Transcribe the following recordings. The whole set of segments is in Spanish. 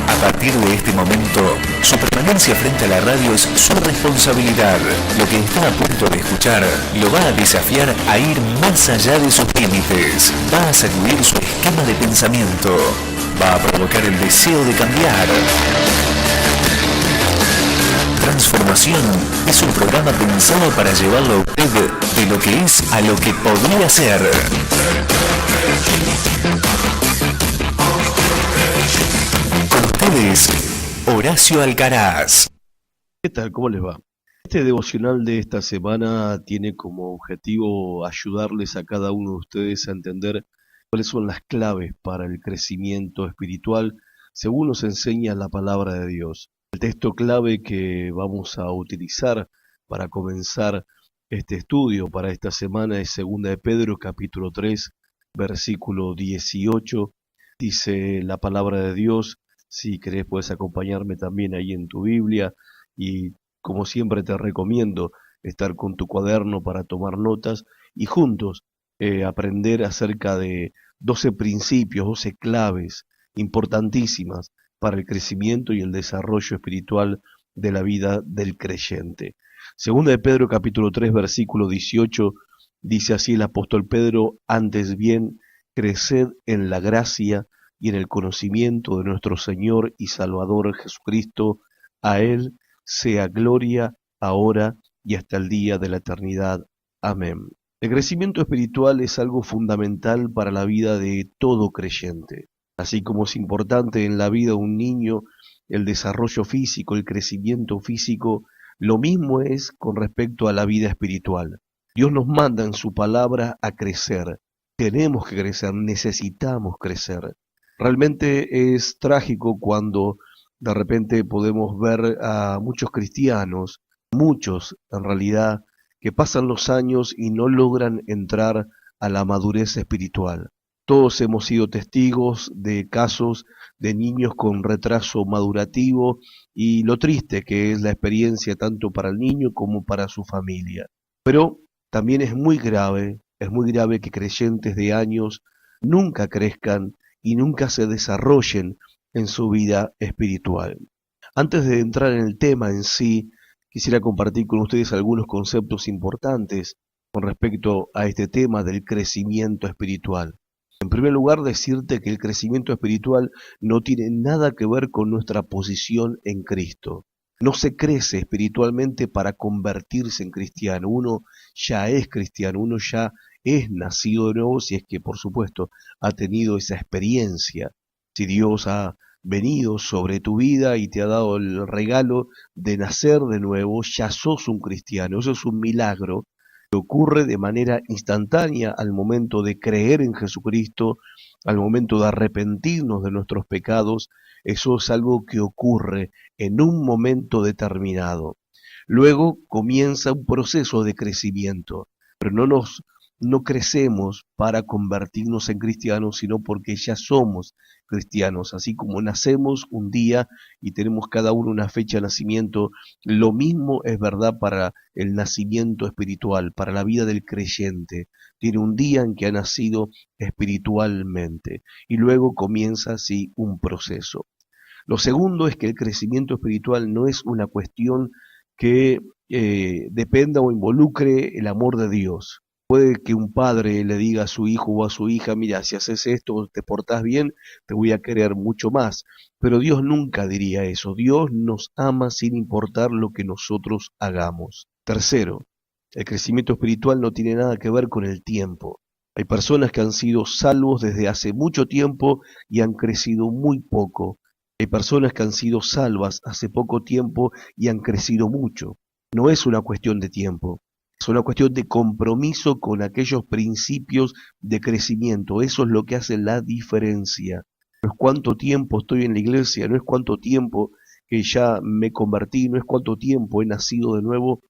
A partir de este momento, su permanencia frente a la radio es su responsabilidad. Lo que está a punto de escuchar lo va a desafiar a ir más allá de sus límites. Va a sacudir su esquema de pensamiento. Va a provocar el deseo de cambiar. Transformación es un programa pensado para llevarlo a usted de lo que es a lo que podría ser. Con ustedes, Horacio Alcaraz. ¿Qué tal? ¿Cómo les va? Este devocional de esta semana tiene como objetivo ayudarles a cada uno de ustedes a entender cuáles son las claves para el crecimiento espiritual según nos enseña la palabra de Dios. El texto clave que vamos a utilizar para comenzar este estudio para esta semana es 2 de Pedro capítulo 3, versículo 18. Dice la palabra de Dios. Si querés puedes acompañarme también ahí en tu Biblia y como siempre te recomiendo estar con tu cuaderno para tomar notas y juntos aprender acerca de 12 principios, 12 claves importantísimas para el crecimiento y el desarrollo espiritual de la vida del creyente. Segunda de Pedro capítulo 3 versículo 18 dice así el apóstol Pedro: antes bien, creced en la gracia y en el conocimiento de nuestro Señor y Salvador Jesucristo. A Él sea gloria ahora y hasta el día de la eternidad. Amén. El crecimiento espiritual es algo fundamental para la vida de todo creyente. Así como es importante en la vida de un niño el desarrollo físico, el crecimiento físico, lo mismo es con respecto a la vida espiritual. Dios nos manda en su palabra a crecer. Tenemos que crecer, necesitamos crecer. Realmente es trágico cuando de repente podemos ver a muchos cristianos, muchos en realidad, que pasan los años y no logran entrar a la madurez espiritual. Todos hemos sido testigos de casos de niños con retraso madurativo y lo triste que es la experiencia tanto para el niño como para su familia. Pero también es muy grave que creyentes de años nunca crezcan y nunca se desarrollen en su vida espiritual. Antes de entrar en el tema en sí, quisiera compartir con ustedes algunos conceptos importantes con respecto a este tema del crecimiento espiritual. En primer lugar, decirte que el crecimiento espiritual no tiene nada que ver con nuestra posición en Cristo. No se crece espiritualmente para convertirse en cristiano. Uno ya es cristiano, uno ya es nacido de nuevo, si es que, por supuesto, ha tenido esa experiencia. Si Dios ha venido sobre tu vida y te ha dado el regalo de nacer de nuevo, ya sos un cristiano. Eso es un milagro que ocurre de manera instantánea al momento de creer en Jesucristo, al momento de arrepentirnos de nuestros pecados. Eso es algo que ocurre en un momento determinado. Luego comienza un proceso de crecimiento, pero no crecemos para convertirnos en cristianos, sino porque ya somos cristianos. Así como nacemos un día y tenemos cada uno una fecha de nacimiento, lo mismo es verdad para el nacimiento espiritual, para la vida del creyente. Tiene un día en que ha nacido espiritualmente y luego comienza así un proceso. Lo segundo es que el crecimiento espiritual no es una cuestión que dependa o involucre el amor de Dios. Puede que un padre le diga a su hijo o a su hija: mira, si haces esto, te portás bien, te voy a querer mucho más. Pero Dios nunca diría eso. Dios nos ama sin importar lo que nosotros hagamos. Tercero, el crecimiento espiritual no tiene nada que ver con el tiempo. Hay personas que han sido salvos desde hace mucho tiempo y han crecido muy poco. Hay personas que han sido salvas hace poco tiempo y han crecido mucho. No es una cuestión de tiempo. Es una cuestión de compromiso con aquellos principios de crecimiento. Eso es lo que hace la diferencia. No es cuánto tiempo estoy en la iglesia, no es cuánto tiempo que ya me convertí, no es cuánto tiempo he nacido de nuevo,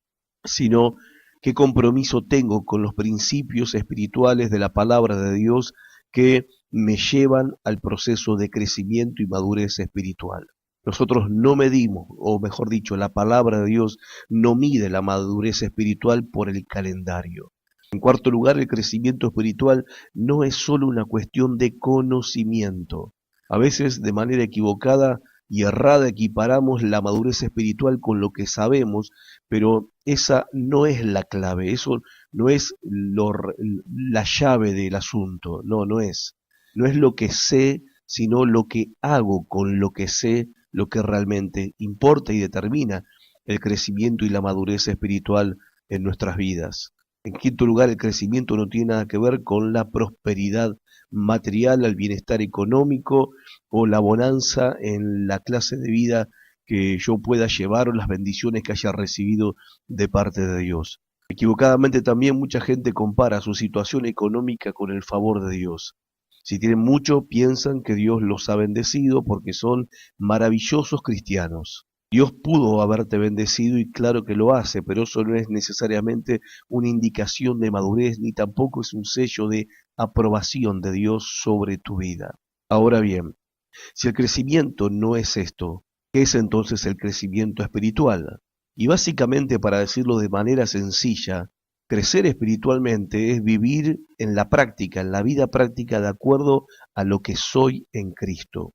sino qué compromiso tengo con los principios espirituales de la palabra de Dios que me llevan al proceso de crecimiento y madurez espiritual. Nosotros no medimos, o mejor dicho, la palabra de Dios no mide la madurez espiritual por el calendario. En cuarto lugar, el crecimiento espiritual no es solo una cuestión de conocimiento. A veces, de manera equivocada y errada, equiparamos la madurez espiritual con lo que sabemos, pero esa no es la clave, eso no es la llave del asunto, no es. No es lo que sé, sino lo que hago con lo que sé, lo que realmente importa y determina el crecimiento y la madurez espiritual en nuestras vidas. En quinto lugar, el crecimiento no tiene nada que ver con la prosperidad material, el bienestar económico o la bonanza en la clase de vida que yo pueda llevar o las bendiciones que haya recibido de parte de Dios. Equivocadamente también mucha gente compara su situación económica con el favor de Dios. Si tienen mucho, piensan que Dios los ha bendecido porque son maravillosos cristianos. Dios pudo haberte bendecido y claro que lo hace, pero eso no es necesariamente una indicación de madurez ni tampoco es un sello de aprobación de Dios sobre tu vida. Ahora bien, si el crecimiento no es esto, ¿qué es entonces el crecimiento espiritual? Y básicamente, para decirlo de manera sencilla, crecer espiritualmente es vivir en la práctica, en la vida práctica de acuerdo a lo que soy en Cristo,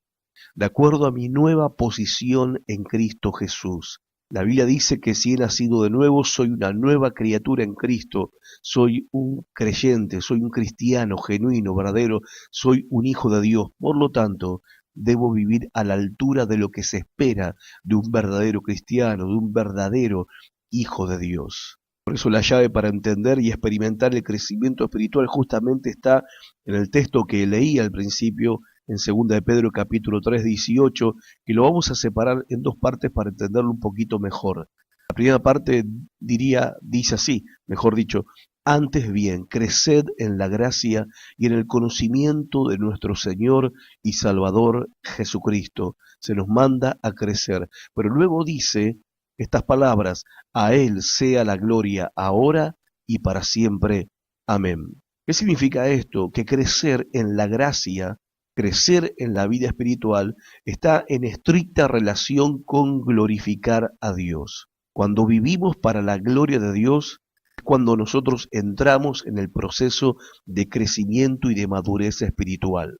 de acuerdo a mi nueva posición en Cristo Jesús. La Biblia dice que si he nacido de nuevo, soy una nueva criatura en Cristo, soy un creyente, soy un cristiano genuino, verdadero, soy un hijo de Dios. Por lo tanto, debo vivir a la altura de lo que se espera de un verdadero cristiano, de un verdadero hijo de Dios. Por eso la llave para entender y experimentar el crecimiento espiritual justamente está en el texto que leí al principio, en 2 de Pedro capítulo 3, 18, que lo vamos a separar en dos partes para entenderlo un poquito mejor. La primera parte dice así, mejor dicho, antes bien, creced en la gracia y en el conocimiento de nuestro Señor y Salvador Jesucristo. Se nos manda a crecer. Pero luego dice estas palabras, a Él sea la gloria ahora y para siempre. Amén. ¿Qué significa esto? Que crecer en la gracia, crecer en la vida espiritual, está en estricta relación con glorificar a Dios. Cuando vivimos para la gloria de Dios, es cuando nosotros entramos en el proceso de crecimiento y de madurez espiritual.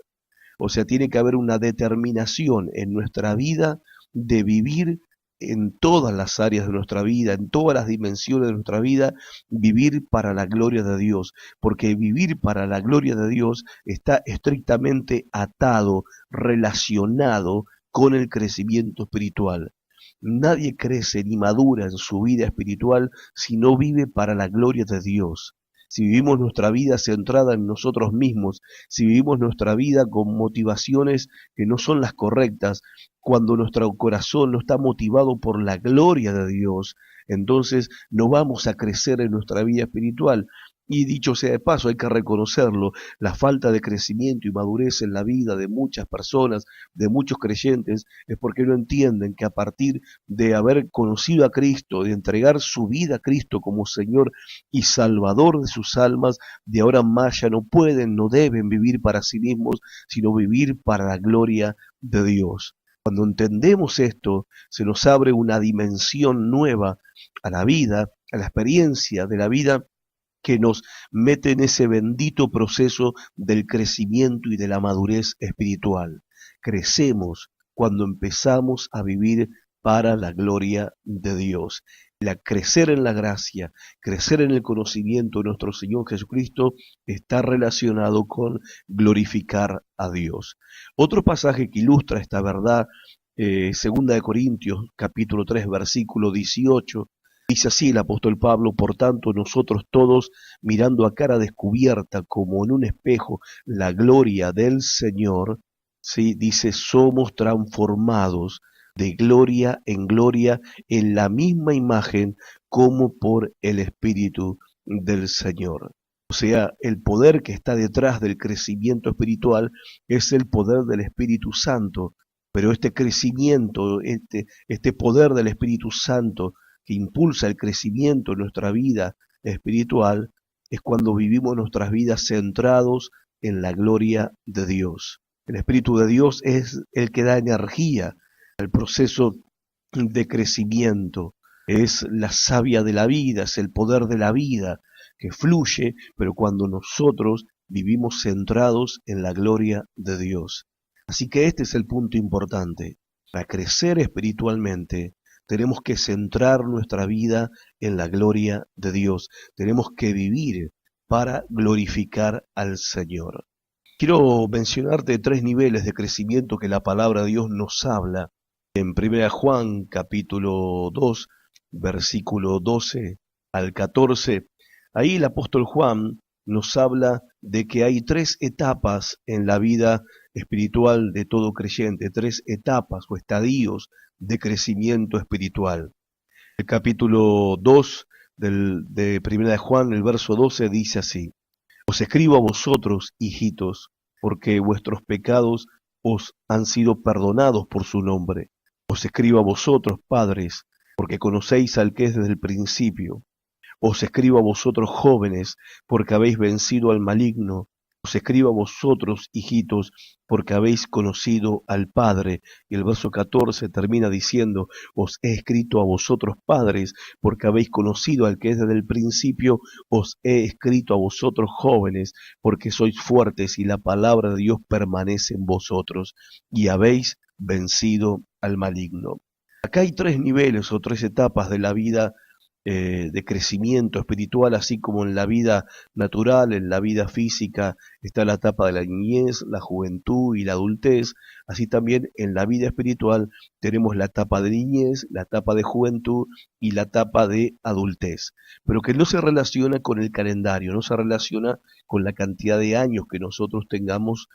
O sea, tiene que haber una determinación en nuestra vida de vivir en todas las áreas de nuestra vida, en todas las dimensiones de nuestra vida, vivir para la gloria de Dios, porque vivir para la gloria de Dios está estrictamente atado, relacionado con el crecimiento espiritual. Nadie crece ni madura en su vida espiritual si no vive para la gloria de Dios. Si vivimos nuestra vida centrada en nosotros mismos, si vivimos nuestra vida con motivaciones que no son las correctas, cuando nuestro corazón no está motivado por la gloria de Dios, entonces no vamos a crecer en nuestra vida espiritual. Y dicho sea de paso, hay que reconocerlo, la falta de crecimiento y madurez en la vida de muchas personas, de muchos creyentes, es porque no entienden que a partir de haber conocido a Cristo, de entregar su vida a Cristo como Señor y Salvador de sus almas, de ahora en más ya no pueden, no deben vivir para sí mismos, sino vivir para la gloria de Dios. Cuando entendemos esto, se nos abre una dimensión nueva a la vida, a la experiencia de la vida, que nos mete en ese bendito proceso del crecimiento y de la madurez espiritual. Crecemos cuando empezamos a vivir para la gloria de Dios. Crecer en la gracia, crecer en el conocimiento de nuestro Señor Jesucristo está relacionado con glorificar a Dios. Otro pasaje que ilustra esta verdad, 2 Corintios capítulo 3 versículo 18, dice así el apóstol Pablo, por tanto nosotros todos, mirando a cara descubierta como en un espejo la gloria del Señor, ¿sí? Dice, somos transformados de gloria en la misma imagen como por el Espíritu del Señor. O sea, el poder que está detrás del crecimiento espiritual es el poder del Espíritu Santo, pero este crecimiento, este poder del Espíritu Santo que impulsa el crecimiento en nuestra vida espiritual, es cuando vivimos nuestras vidas centrados en la gloria de Dios. El Espíritu de Dios es el que da energía al proceso de crecimiento, es la savia de la vida, es el poder de la vida que fluye, pero cuando nosotros vivimos centrados en la gloria de Dios. Así que este es el punto importante. Para crecer espiritualmente, tenemos que centrar nuestra vida en la gloria de Dios. Tenemos que vivir para glorificar al Señor. Quiero mencionarte 3 niveles de crecimiento que la palabra de Dios nos habla. En 1 Juan capítulo 2, versículo 12 al 14, ahí el apóstol Juan nos habla de que hay 3 etapas en la vida espiritual de todo creyente, 3 etapas o estadios de crecimiento espiritual. El capítulo 2 de 1 Juan, el verso 12, dice así: Os escribo a vosotros, hijitos, porque vuestros pecados os han sido perdonados por su nombre. Os escribo a vosotros, padres, porque conocéis al que es desde el principio. Os escribo a vosotros, jóvenes, porque habéis vencido al maligno. Os escribo a vosotros, hijitos, porque habéis conocido al Padre. Y el verso 14 termina diciendo: Os he escrito a vosotros, padres, porque habéis conocido al que es desde el principio. Os he escrito a vosotros, jóvenes, porque sois fuertes y la palabra de Dios permanece en vosotros, y habéis vencido al maligno. Acá hay 3 niveles o 3 etapas de la vida de crecimiento espiritual, así como en la vida natural, en la vida física, está la etapa de la niñez, la juventud y la adultez. Así también en la vida espiritual tenemos la etapa de niñez, la etapa de juventud y la etapa de adultez, pero que no se relaciona con el calendario, no se relaciona con la cantidad de años que nosotros tengamos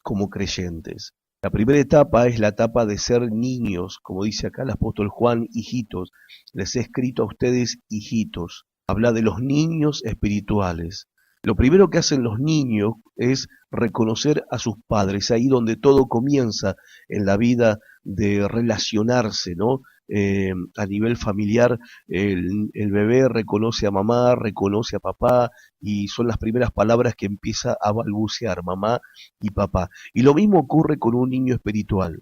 como creyentes. La primera etapa es la etapa de ser niños, como dice acá el apóstol Juan, hijitos. Les he escrito a ustedes, hijitos. Habla de los niños espirituales. Lo primero que hacen los niños es reconocer a sus padres, ahí donde todo comienza en la vida de relacionarse, ¿no? A nivel familiar, el bebé reconoce a mamá, reconoce a papá, y son las primeras palabras que empieza a balbucear, mamá y papá. Y lo mismo ocurre con un niño espiritual.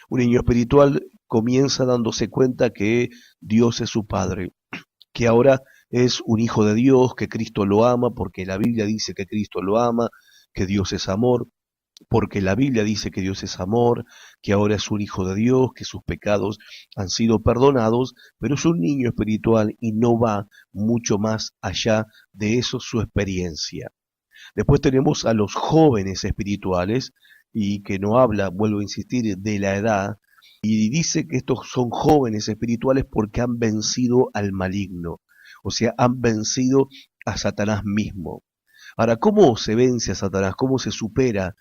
Un niño espiritual comienza dándose cuenta que Dios es su padre, que ahora es un hijo de Dios, que Cristo lo ama, porque la Biblia dice que Cristo lo ama, que Dios es amor, porque la Biblia dice que Dios es amor, que ahora es un hijo de Dios, que sus pecados han sido perdonados, pero es un niño espiritual y no va mucho más allá de eso su experiencia. Después tenemos a los jóvenes espirituales, y que no habla, vuelvo a insistir, de la edad, y dice que estos son jóvenes espirituales porque han vencido al maligno, o sea, han vencido a Satanás mismo. Ahora, ¿cómo se vence a Satanás? ¿Cómo se supera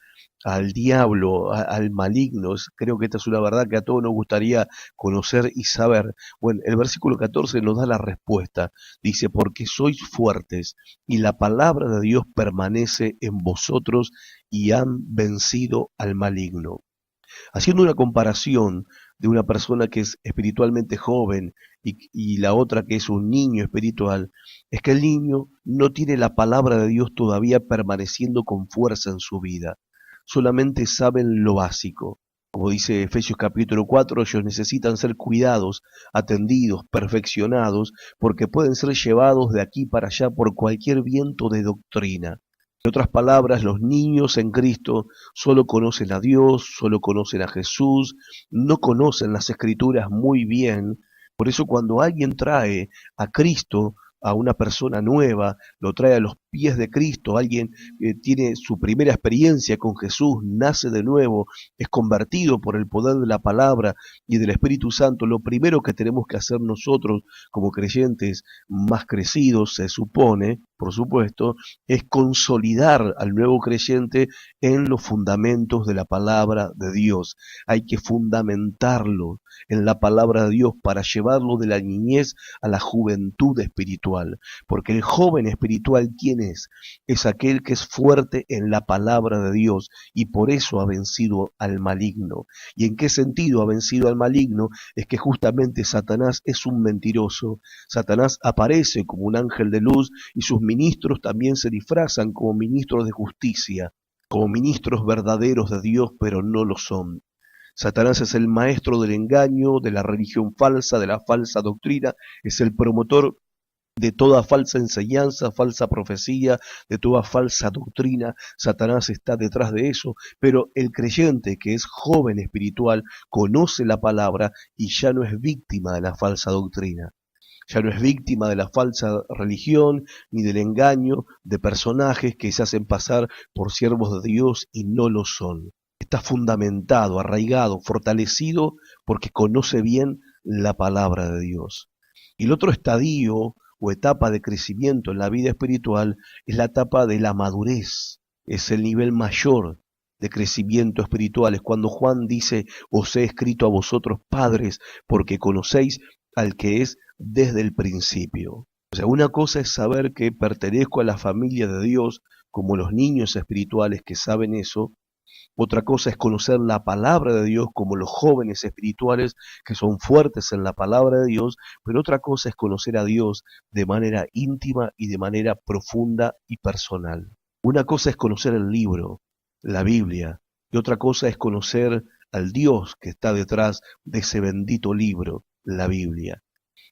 al diablo, al maligno? Creo que esta es una verdad que a todos nos gustaría conocer y saber. Bueno, el versículo 14 nos da la respuesta. Dice: porque sois fuertes y la palabra de Dios permanece en vosotros y han vencido al maligno. Haciendo una comparación de una persona que es espiritualmente joven y la otra que es un niño espiritual, es que el niño no tiene la palabra de Dios todavía permaneciendo con fuerza en su vida. Solamente saben lo básico. Como dice Efesios capítulo 4, ellos necesitan ser cuidados, atendidos, perfeccionados, porque pueden ser llevados de aquí para allá por cualquier viento de doctrina. En otras palabras, los niños en Cristo solo conocen a Dios, solo conocen a Jesús, no conocen las Escrituras muy bien. Por eso cuando alguien trae a Cristo, a una persona nueva, lo trae a los pies de Cristo, alguien que tiene su primera experiencia con Jesús, nace de nuevo, es convertido por el poder de la palabra y del Espíritu Santo, lo primero que tenemos que hacer nosotros como creyentes más crecidos, se supone, por supuesto, es consolidar al nuevo creyente en los fundamentos de la palabra de Dios. Hay que fundamentarlo en la palabra de Dios para llevarlo de la niñez a la juventud espiritual. Porque el joven espiritual, ¿quién es? Es aquel que es fuerte en la palabra de Dios y por eso ha vencido al maligno. ¿Y en qué sentido ha vencido al maligno? Es que justamente Satanás es un mentiroso. Satanás aparece como un ángel de luz y sus ministros también se disfrazan como ministros de justicia, como ministros verdaderos de Dios, pero no lo son. Satanás es el maestro del engaño, de la religión falsa, de la falsa doctrina, es el promotor de toda falsa enseñanza, falsa profecía, de toda falsa doctrina. Satanás está detrás de eso, pero el creyente que es joven espiritual conoce la palabra y ya no es víctima de la falsa doctrina. Ya no es víctima de la falsa religión ni del engaño de personajes que se hacen pasar por siervos de Dios y no lo son. Está fundamentado, arraigado, fortalecido porque conoce bien la palabra de Dios. Y el otro estadio o etapa de crecimiento en la vida espiritual es la etapa de la madurez, es el nivel mayor de crecimiento espiritual. Es cuando Juan dice: os he escrito a vosotros, padres, porque conocéis al que es desde el principio. O sea, una cosa es saber que pertenezco a la familia de Dios, como los niños espirituales que saben eso. Otra cosa es conocer la palabra de Dios, como los jóvenes espirituales que son fuertes en la palabra de Dios, pero otra cosa es conocer a Dios de manera íntima y de manera profunda y personal. Una cosa es conocer el libro, la Biblia, y otra cosa es conocer al Dios que está detrás de ese bendito libro, la Biblia.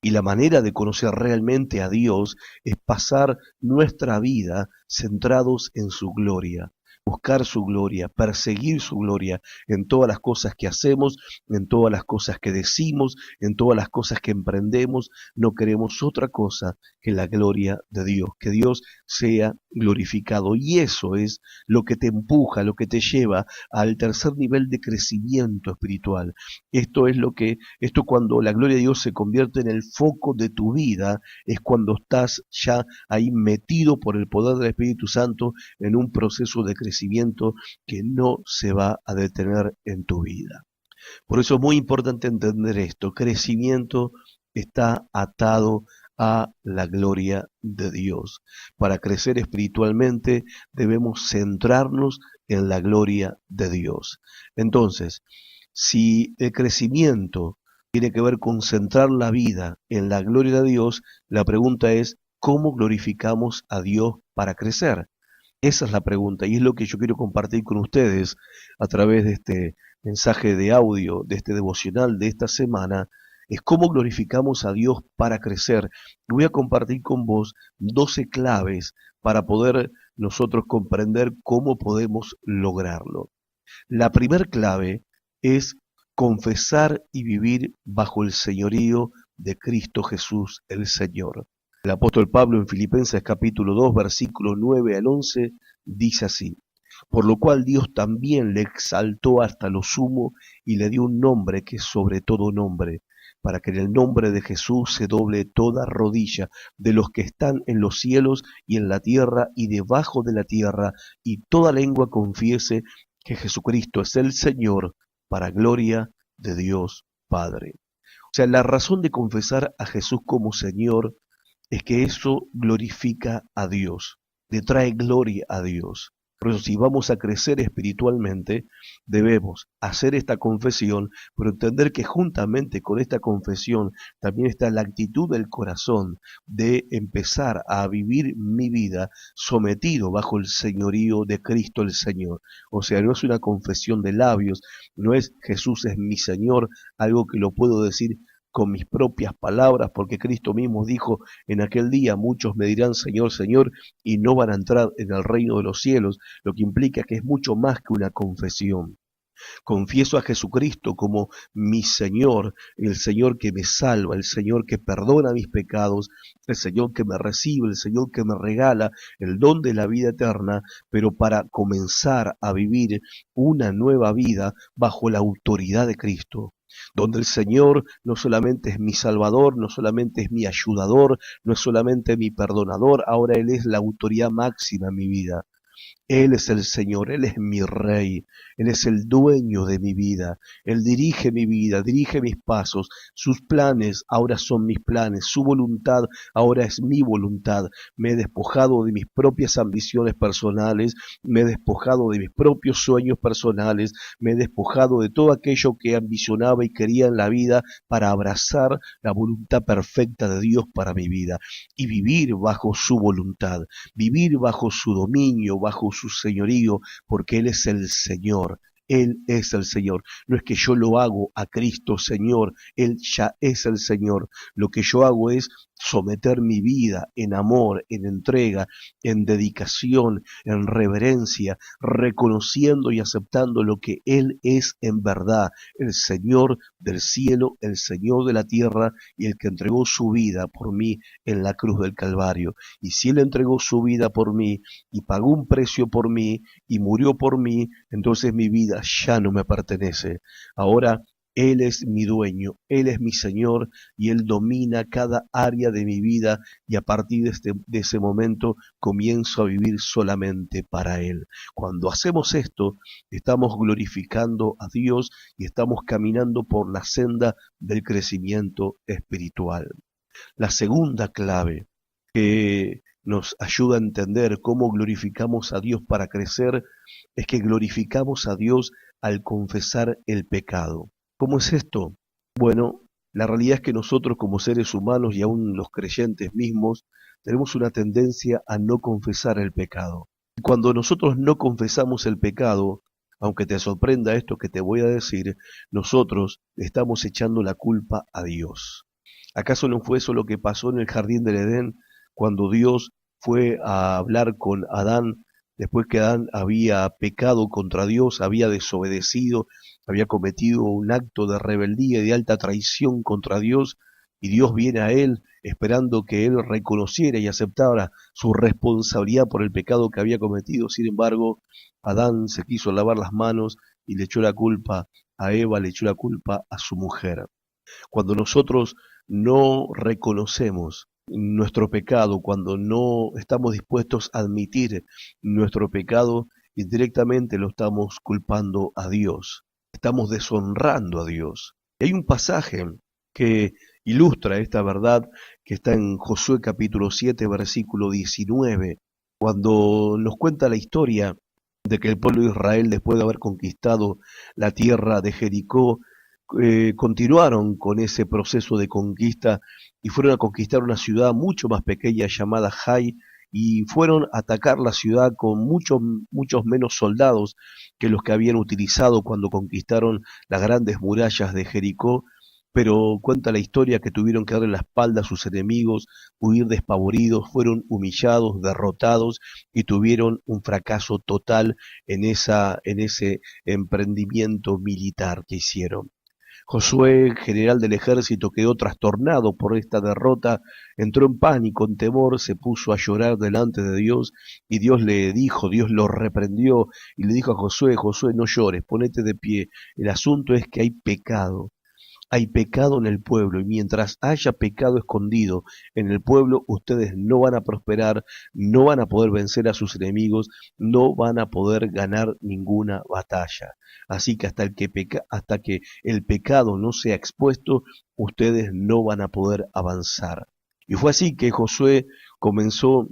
Y la manera de conocer realmente a Dios es pasar nuestra vida centrados en su gloria, buscar su gloria, perseguir su gloria en todas las cosas que hacemos, en todas las cosas que decimos, en todas las cosas que emprendemos. No queremos otra cosa que la gloria de Dios, que Dios sea glorificado. Y eso es lo que te empuja, lo que te lleva al tercer nivel de crecimiento espiritual. Esto cuando la gloria de Dios se convierte en el foco de tu vida, es cuando estás ya ahí metido por el poder del Espíritu Santo en un proceso de crecimiento que no se va a detener en tu vida. Por eso es muy importante entender esto: crecimiento está atado a la gloria de Dios. Para crecer espiritualmente debemos centrarnos en la gloria de Dios. Entonces, si el crecimiento tiene que ver con centrar la vida en la gloria de Dios, la pregunta es: ¿cómo glorificamos a Dios para crecer? Esa es la pregunta, y es lo que yo quiero compartir con ustedes a través de este mensaje de audio, de este devocional de esta semana. Es cómo glorificamos a Dios para crecer. Y voy a compartir con vos 12 claves para poder nosotros comprender cómo podemos lograrlo. La primer clave es confesar y vivir bajo el señorío de Cristo Jesús el Señor. El apóstol Pablo en Filipenses capítulo 2, versículo 9 al 11, dice así: por lo cual Dios también le exaltó hasta lo sumo y le dio un nombre que es sobre todo nombre, para que en el nombre de Jesús se doble toda rodilla de los que están en los cielos y en la tierra y debajo de la tierra, y toda lengua confiese que Jesucristo es el Señor, para gloria de Dios Padre. O sea, la razón de confesar a Jesús como Señor es que eso glorifica a Dios, le trae gloria a Dios. Por eso, si vamos a crecer espiritualmente, debemos hacer esta confesión, pero entender que juntamente con esta confesión también está la actitud del corazón de empezar a vivir mi vida sometido bajo el señorío de Cristo el Señor. O sea, no es una confesión de labios, no es Jesús es mi Señor, algo que lo puedo decir con mis propias palabras, porque Cristo mismo dijo: en aquel día muchos me dirán Señor, Señor, y no van a entrar en el reino de los cielos, lo que implica que es mucho más que una confesión. Confieso a Jesucristo como mi Señor, el Señor que me salva, el Señor que perdona mis pecados, el Señor que me recibe, el Señor que me regala el don de la vida eterna, pero para comenzar a vivir una nueva vida bajo la autoridad de Cristo, donde el Señor no solamente es mi Salvador, no solamente es mi ayudador, no es solamente mi perdonador, ahora Él es la autoridad máxima en mi vida. Él es el Señor, Él es mi Rey, Él es el dueño de mi vida, Él dirige mi vida, dirige mis pasos, sus planes ahora son mis planes, su voluntad ahora es mi voluntad. Me he despojado de mis propias ambiciones personales, me he despojado de mis propios sueños personales, me he despojado de todo aquello que ambicionaba y quería en la vida para abrazar la voluntad perfecta de Dios para mi vida y vivir bajo su voluntad, vivir bajo su dominio, bajo su señorío, porque Él es el Señor. Él es el Señor. No es que yo lo hago a Cristo Señor, Él ya es el Señor. Lo que yo hago es someter mi vida en amor, en entrega, en dedicación, en reverencia, reconociendo y aceptando lo que Él es en verdad, el Señor del cielo, el Señor de la tierra y el que entregó su vida por mí en la cruz del Calvario. Y si Él entregó su vida por mí y pagó un precio por mí y murió por mí, entonces mi vida ya no me pertenece. Ahora Él es mi dueño, Él es mi Señor y Él domina cada área de mi vida y a partir de ese momento comienzo a vivir solamente para Él. Cuando hacemos esto, estamos glorificando a Dios y estamos caminando por la senda del crecimiento espiritual. La segunda clave que nos ayuda a entender cómo glorificamos a Dios para crecer es que glorificamos a Dios al confesar el pecado. ¿Cómo es esto? Bueno, la realidad es que nosotros como seres humanos y aún los creyentes mismos tenemos una tendencia a no confesar el pecado. Y cuando nosotros no confesamos el pecado, aunque te sorprenda esto que te voy a decir, nosotros estamos echando la culpa a Dios. ¿Acaso no fue eso lo que pasó en el jardín del Edén cuando Dios fue a hablar con Adán después que Adán había pecado contra Dios, había desobedecido, había cometido un acto de rebeldía y de alta traición contra Dios, y Dios viene a él esperando que él reconociera y aceptara su responsabilidad por el pecado que había cometido? Sin embargo, Adán se quiso lavar las manos y le echó la culpa a Eva, le echó la culpa a su mujer. Cuando nosotros no reconocemos nuestro pecado, cuando no estamos dispuestos a admitir nuestro pecado, indirectamente lo estamos culpando a Dios, estamos deshonrando a Dios. Y hay un pasaje que ilustra esta verdad que está en Josué capítulo 7, versículo 19, cuando nos cuenta la historia de que el pueblo de Israel, después de haber conquistado la tierra de Jericó, continuaron con ese proceso de conquista y fueron a conquistar una ciudad mucho más pequeña llamada Jai y fueron a atacar la ciudad con muchos menos soldados que los que habían utilizado cuando conquistaron las grandes murallas de Jericó, pero cuenta la historia que tuvieron que darle la espalda a sus enemigos, huir despavoridos, fueron humillados, derrotados y tuvieron un fracaso total en ese emprendimiento militar que hicieron. Josué, general del ejército, quedó trastornado por esta derrota, entró en pánico, en temor, se puso a llorar delante de Dios y Dios le dijo, Dios lo reprendió y le dijo a Josué, Josué, no llores, ponete de pie, el asunto es que hay pecado en el pueblo y mientras haya pecado escondido en el pueblo, ustedes no van a prosperar, no van a poder vencer a sus enemigos, no van a poder ganar ninguna batalla. Así que hasta que el pecado no sea expuesto, ustedes no van a poder avanzar. Y fue así que Josué comenzó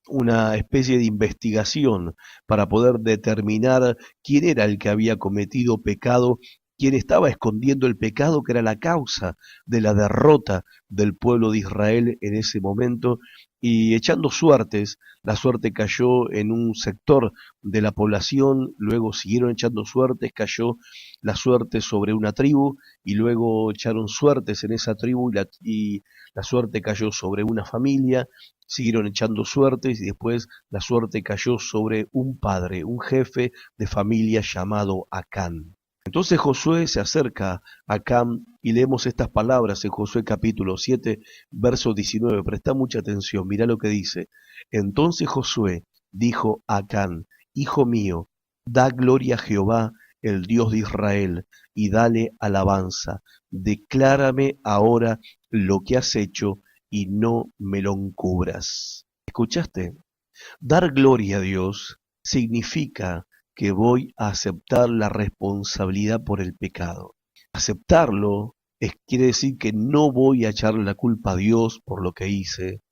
una especie de investigación para poder determinar quién era el que había cometido pecado, quién estaba escondiendo el pecado que era la causa de la derrota del pueblo de Israel en ese momento, y echando suertes, la suerte cayó en un sector de la población, luego siguieron echando suertes, cayó la suerte sobre una tribu, y luego echaron suertes en esa tribu y la suerte cayó sobre una familia, siguieron echando suertes y después la suerte cayó sobre un padre, un jefe de familia llamado Acán. Entonces Josué se acerca a Acán y leemos estas palabras en Josué capítulo 7, verso 19. Presta mucha atención, mira lo que dice. Entonces Josué dijo a Acán, hijo mío, da gloria a Jehová, el Dios de Israel, y dale alabanza. Declárame ahora lo que has hecho y no me lo encubras. ¿Escuchaste? Dar gloria a Dios significa que voy a aceptar la responsabilidad por el pecado. Aceptarlo quiere decir que no voy a echarle la culpa a Dios por lo que hice,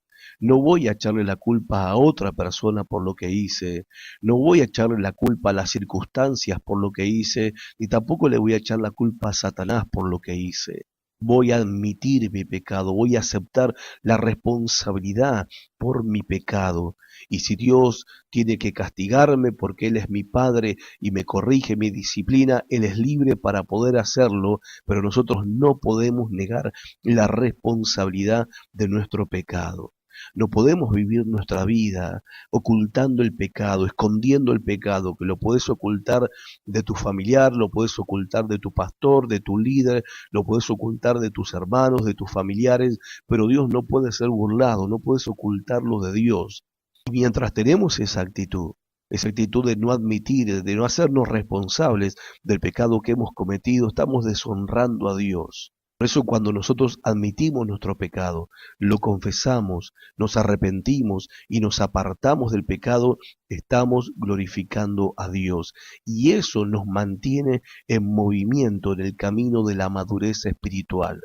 no voy a echarle la culpa a otra persona por lo que hice, no voy a echarle la culpa a las circunstancias por lo que hice, ni tampoco le voy a echar la culpa a Satanás por lo que hice. Voy a admitir mi pecado, voy a aceptar la responsabilidad por mi pecado. Y si Dios tiene que castigarme porque Él es mi Padre y me corrige, mi disciplina, Él es libre para poder hacerlo, pero nosotros no podemos negar la responsabilidad de nuestro pecado. No podemos vivir nuestra vida ocultando el pecado, escondiendo el pecado, que lo puedes ocultar de tu familiar, lo puedes ocultar de tu pastor, de tu líder, lo puedes ocultar de tus hermanos, de tus familiares, pero Dios no puede ser burlado, no puedes ocultarlo de Dios. Y mientras tenemos esa actitud de no admitir, de no hacernos responsables del pecado que hemos cometido, estamos deshonrando a Dios. Por eso cuando nosotros admitimos nuestro pecado, lo confesamos, nos arrepentimos y nos apartamos del pecado, estamos glorificando a Dios. Y eso nos mantiene en movimiento en el camino de la madurez espiritual.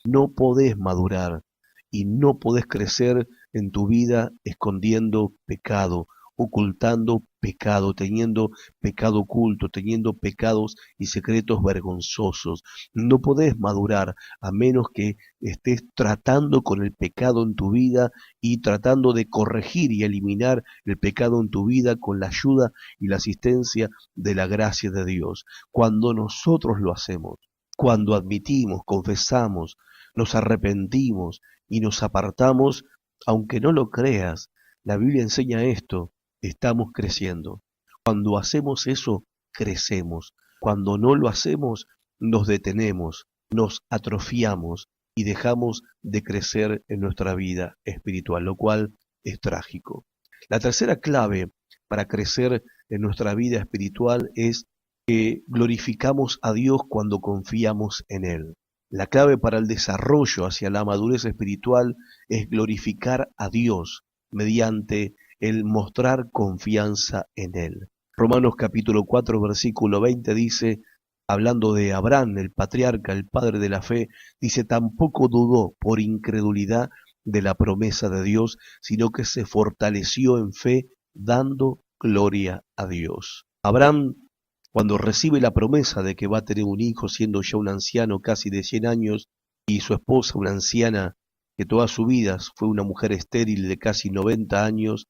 No podés madurar y no podés crecer en tu vida escondiendo pecado, ocultando pecado, teniendo pecado oculto, teniendo pecados y secretos vergonzosos. No podés madurar a menos que estés tratando con el pecado en tu vida y tratando de corregir y eliminar el pecado en tu vida con la ayuda y la asistencia de la gracia de Dios. Cuando nosotros lo hacemos, cuando admitimos, confesamos, nos arrepentimos y nos apartamos, aunque no lo creas, la Biblia enseña esto, estamos creciendo. Cuando hacemos eso, crecemos. Cuando no lo hacemos, nos detenemos, nos atrofiamos y dejamos de crecer en nuestra vida espiritual, lo cual es trágico. La tercera clave para crecer en nuestra vida espiritual es que glorificamos a Dios cuando confiamos en Él. La clave para el desarrollo hacia la madurez espiritual es glorificar a Dios mediante el mostrar confianza en Él. Romanos capítulo 4 versículo 20 dice, hablando de Abraham, el patriarca, el padre de la fe, dice, tampoco dudó por incredulidad de la promesa de Dios, sino que se fortaleció en fe dando gloria a Dios. Abraham, cuando recibe la promesa de que va a tener un hijo siendo ya un anciano casi de 100 años y su esposa una anciana que toda su vida fue una mujer estéril de casi 90 años,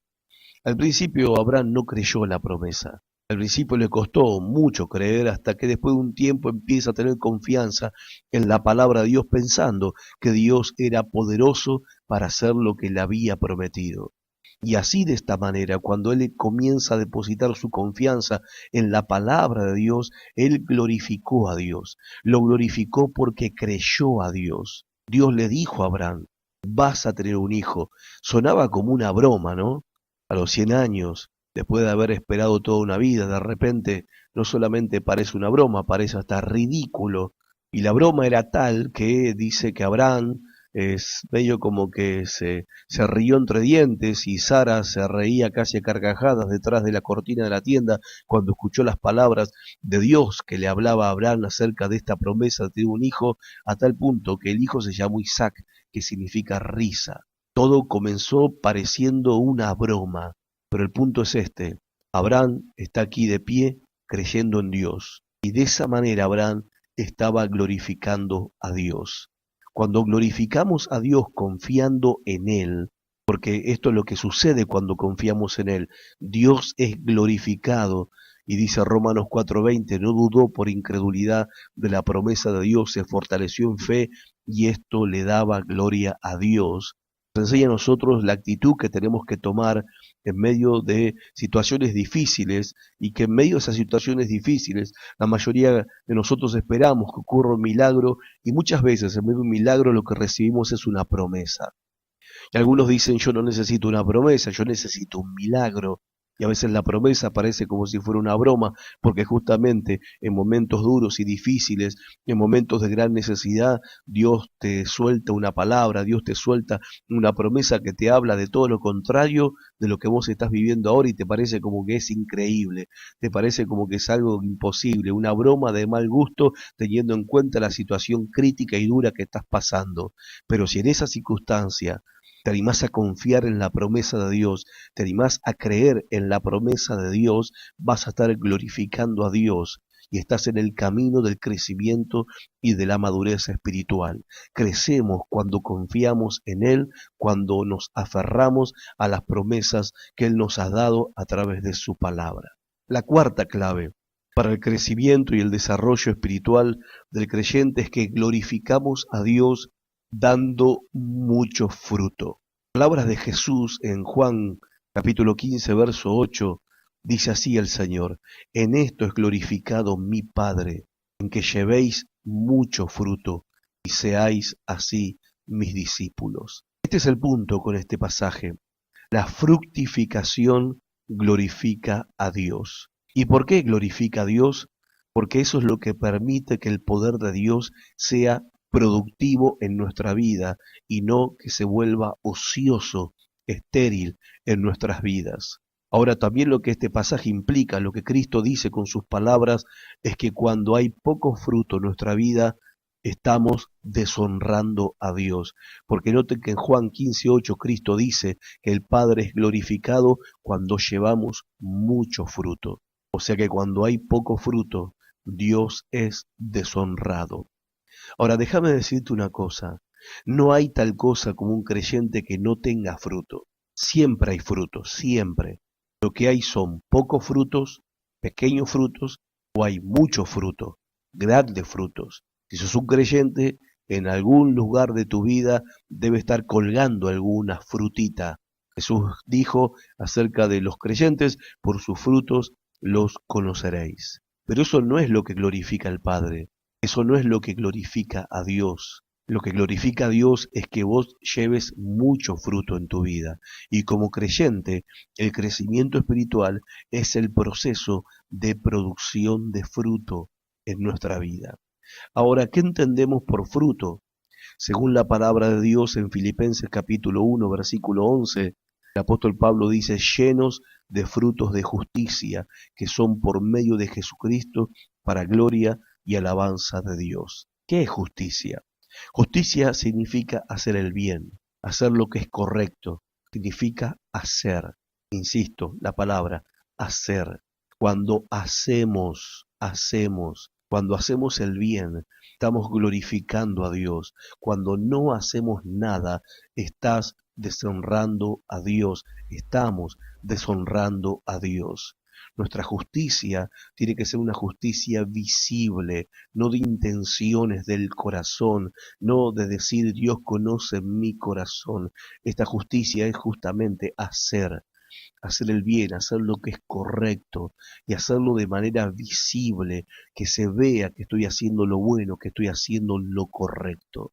al principio Abraham no creyó la promesa. Al principio le costó mucho creer hasta que después de un tiempo empieza a tener confianza en la palabra de Dios pensando que Dios era poderoso para hacer lo que le había prometido. Y así de esta manera, cuando él comienza a depositar su confianza en la palabra de Dios, él glorificó a Dios. Lo glorificó porque creyó a Dios. Dios le dijo a Abraham, vas a tener un hijo. Sonaba como una broma, ¿no? A los 100 años, después de haber esperado toda una vida, de repente no solamente parece una broma, parece hasta ridículo. Y la broma era tal que dice que Abraham es medio como que se rió entre dientes y Sara se reía casi a carcajadas detrás de la cortina de la tienda cuando escuchó las palabras de Dios que le hablaba a Abraham acerca de esta promesa de tener un hijo, a tal punto que el hijo se llamó Isaac, que significa risa. Todo comenzó pareciendo una broma, pero el punto es este. Abraham está aquí de pie creyendo en Dios. Y de esa manera Abraham estaba glorificando a Dios. Cuando glorificamos a Dios confiando en Él, porque esto es lo que sucede cuando confiamos en Él, Dios es glorificado. Y dice Romanos 4:20, no dudó por incredulidad de la promesa de Dios, se fortaleció en fe y esto le daba gloria a Dios. Nos enseña a nosotros la actitud que tenemos que tomar en medio de situaciones difíciles y que en medio de esas situaciones difíciles la mayoría de nosotros esperamos que ocurra un milagro y muchas veces en medio de un milagro lo que recibimos es una promesa. Y algunos dicen yo no necesito una promesa, yo necesito un milagro. Y a veces la promesa parece como si fuera una broma, porque justamente en momentos duros y difíciles, en momentos de gran necesidad, Dios te suelta una palabra, Dios te suelta una promesa que te habla de todo lo contrario de lo que vos estás viviendo ahora y te parece como que es increíble, te parece como que es algo imposible, una broma de mal gusto teniendo en cuenta la situación crítica y dura que estás pasando. Pero si en esa circunstancia te animás a confiar en la promesa de Dios, te animás a creer en la promesa de Dios, vas a estar glorificando a Dios. y estás en el camino del crecimiento y de la madurez espiritual. Crecemos cuando confiamos en Él, cuando nos aferramos a las promesas que Él nos ha dado a través de su palabra. La cuarta clave para el crecimiento y el desarrollo espiritual del creyente es que glorificamos a Dios dando mucho fruto. Palabras de Jesús en Juan capítulo 15, verso 8, dice así el Señor: en esto es glorificado mi Padre, en que llevéis mucho fruto y seáis así mis discípulos. Este es el punto con este pasaje. La fructificación glorifica a Dios. ¿Y por qué glorifica a Dios? Porque eso es lo que permite que el poder de Dios sea productivo en nuestra vida y no que se vuelva ocioso, estéril en nuestras vidas. Ahora también lo que este pasaje implica, lo que Cristo dice con sus palabras, es que cuando hay poco fruto en nuestra vida, estamos deshonrando a Dios. Porque noten que en Juan 15:8 Cristo dice que el Padre es glorificado cuando llevamos mucho fruto. O sea que cuando hay poco fruto, Dios es deshonrado. Ahora déjame decirte una cosa, no hay tal cosa como un creyente que no tenga fruto. Siempre hay frutos, siempre. Lo que hay son pocos frutos, pequeños frutos, o hay mucho fruto, grandes frutos. Si sos un creyente, en algún lugar de tu vida debe estar colgando alguna frutita. Jesús dijo acerca de los creyentes: por sus frutos los conoceréis. Pero eso no es lo que glorifica al Padre, eso no es lo que glorifica a Dios. Lo que glorifica a Dios es que vos lleves mucho fruto en tu vida. Y como creyente, el crecimiento espiritual es el proceso de producción de fruto en nuestra vida. Ahora, ¿qué entendemos por fruto? Según la palabra de Dios en Filipenses capítulo 1, versículo 11, el apóstol Pablo dice: llenos de frutos de justicia, que son por medio de Jesucristo para gloria y alabanza de Dios. ¿Qué es justicia? Justicia significa hacer el bien, hacer lo que es correcto, significa hacer. Insisto, la palabra hacer. Cuando cuando hacemos el bien, estamos glorificando a Dios. Cuando no hacemos nada, estás deshonrando a Dios, estamos deshonrando a Dios. Nuestra justicia tiene que ser una justicia visible, no de intenciones del corazón, no de decir Dios conoce mi corazón. Esta justicia es justamente hacer el bien, hacer lo que es correcto y hacerlo de manera visible, que se vea que estoy haciendo lo bueno, que estoy haciendo lo correcto.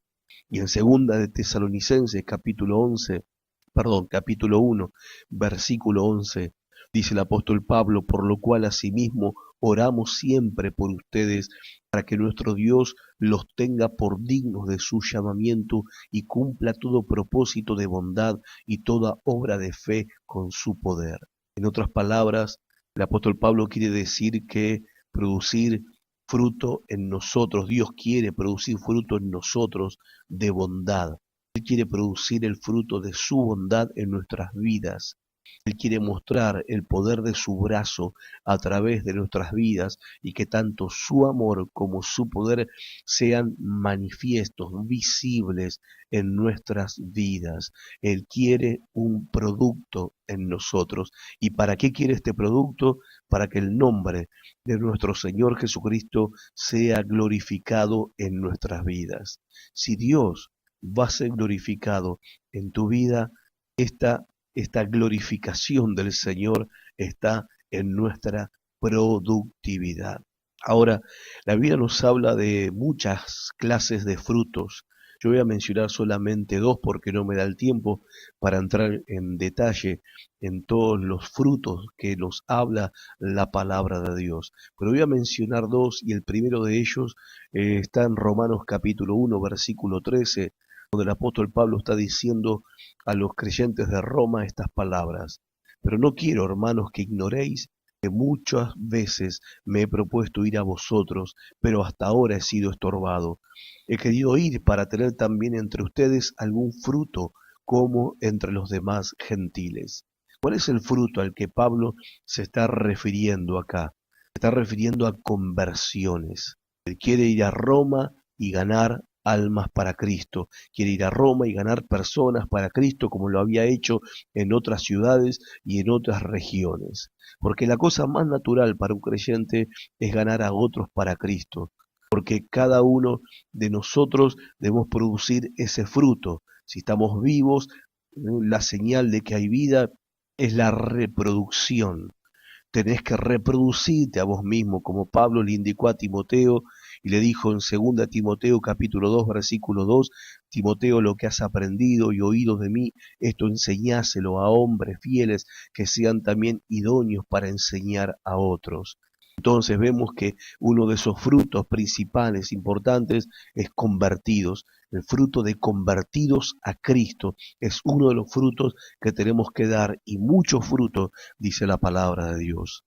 Y en segunda de Tesalonicenses capítulo 1, versículo 11, dice el apóstol Pablo: por lo cual asimismo oramos siempre por ustedes, para que nuestro Dios los tenga por dignos de su llamamiento y cumpla todo propósito de bondad y toda obra de fe con su poder. En otras palabras, el apóstol Pablo quiere decir que producir fruto en nosotros, Dios quiere producir fruto en nosotros de bondad. Él quiere producir el fruto de su bondad en nuestras vidas. Él quiere mostrar el poder de su brazo a través de nuestras vidas y que tanto su amor como su poder sean manifiestos, visibles en nuestras vidas. Él quiere un producto en nosotros. ¿Y para qué quiere este producto? Para que el nombre de nuestro Señor Jesucristo sea glorificado en nuestras vidas. Si Dios va a ser glorificado en tu vida, esta glorificación del Señor está en nuestra productividad. Ahora, la Biblia nos habla de muchas clases de frutos. Yo voy a mencionar solamente dos porque no me da el tiempo para entrar en detalle en todos los frutos que nos habla la palabra de Dios. Pero voy a mencionar dos, y el primero de ellos está en Romanos capítulo 1, versículo 13, donde el apóstol Pablo está diciendo a los creyentes de Roma estas palabras: pero no quiero, hermanos, que ignoréis que muchas veces me he propuesto ir a vosotros, pero hasta ahora he sido estorbado. He querido ir para tener también entre ustedes algún fruto, como entre los demás gentiles. ¿Cuál es el fruto al que Pablo se está refiriendo acá? está refiriendo a conversiones. Él quiere ir a Roma y ganar almas para Cristo. Quiere ir a Roma y ganar personas para Cristo como lo había hecho en otras ciudades y en otras regiones. Porque la cosa más natural para un creyente es ganar a otros para Cristo. Porque cada uno de nosotros debemos producir ese fruto. Si estamos vivos, la señal de que hay vida es la reproducción. Tenés que reproducirte a vos mismo, como Pablo le indicó a Timoteo y le dijo en 2 Timoteo capítulo 2 versículo 2, Timoteo, lo que has aprendido y oído de mí, esto enseñáselo a hombres fieles que sean también idóneos para enseñar a otros. Entonces vemos que uno de esos frutos principales, importantes, es convertidos. El fruto de convertidos a Cristo es uno de los frutos que tenemos que dar, y muchos frutos, dice la palabra de Dios.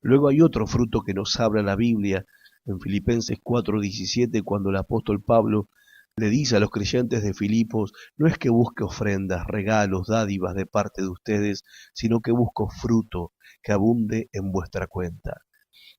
Luego hay otro fruto que nos habla la Biblia en Filipenses 4:17, cuando el apóstol Pablo le dice a los creyentes de Filipos, no es que busque ofrendas, regalos, dádivas de parte de ustedes, sino que busco fruto que abunde en vuestra cuenta.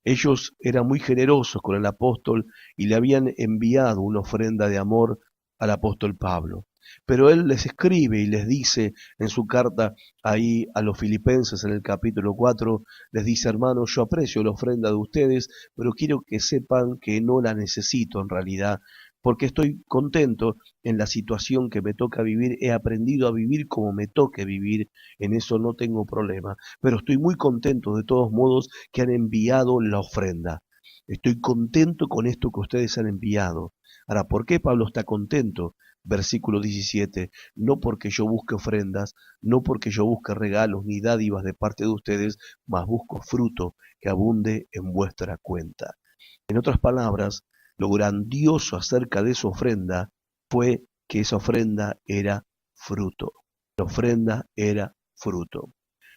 Ellos eran muy generosos con el apóstol y le habían enviado una ofrenda de amor al apóstol Pablo. Pero él les escribe y les dice en su carta ahí a los filipenses en el capítulo 4, les dice, hermanos, yo aprecio la ofrenda de ustedes, pero quiero que sepan que no la necesito en realidad, porque estoy contento en la situación que me toca vivir, he aprendido a vivir como me toque vivir, en eso no tengo problema, pero estoy muy contento de todos modos que han enviado la ofrenda. Estoy contento con esto que ustedes han enviado. Ahora, ¿por qué Pablo está contento? Versículo 17, no porque yo busque ofrendas, no porque yo busque regalos ni dádivas de parte de ustedes, mas busco fruto que abunde en vuestra cuenta. En otras palabras, lo grandioso acerca de su ofrenda fue que esa ofrenda era fruto. La ofrenda era fruto.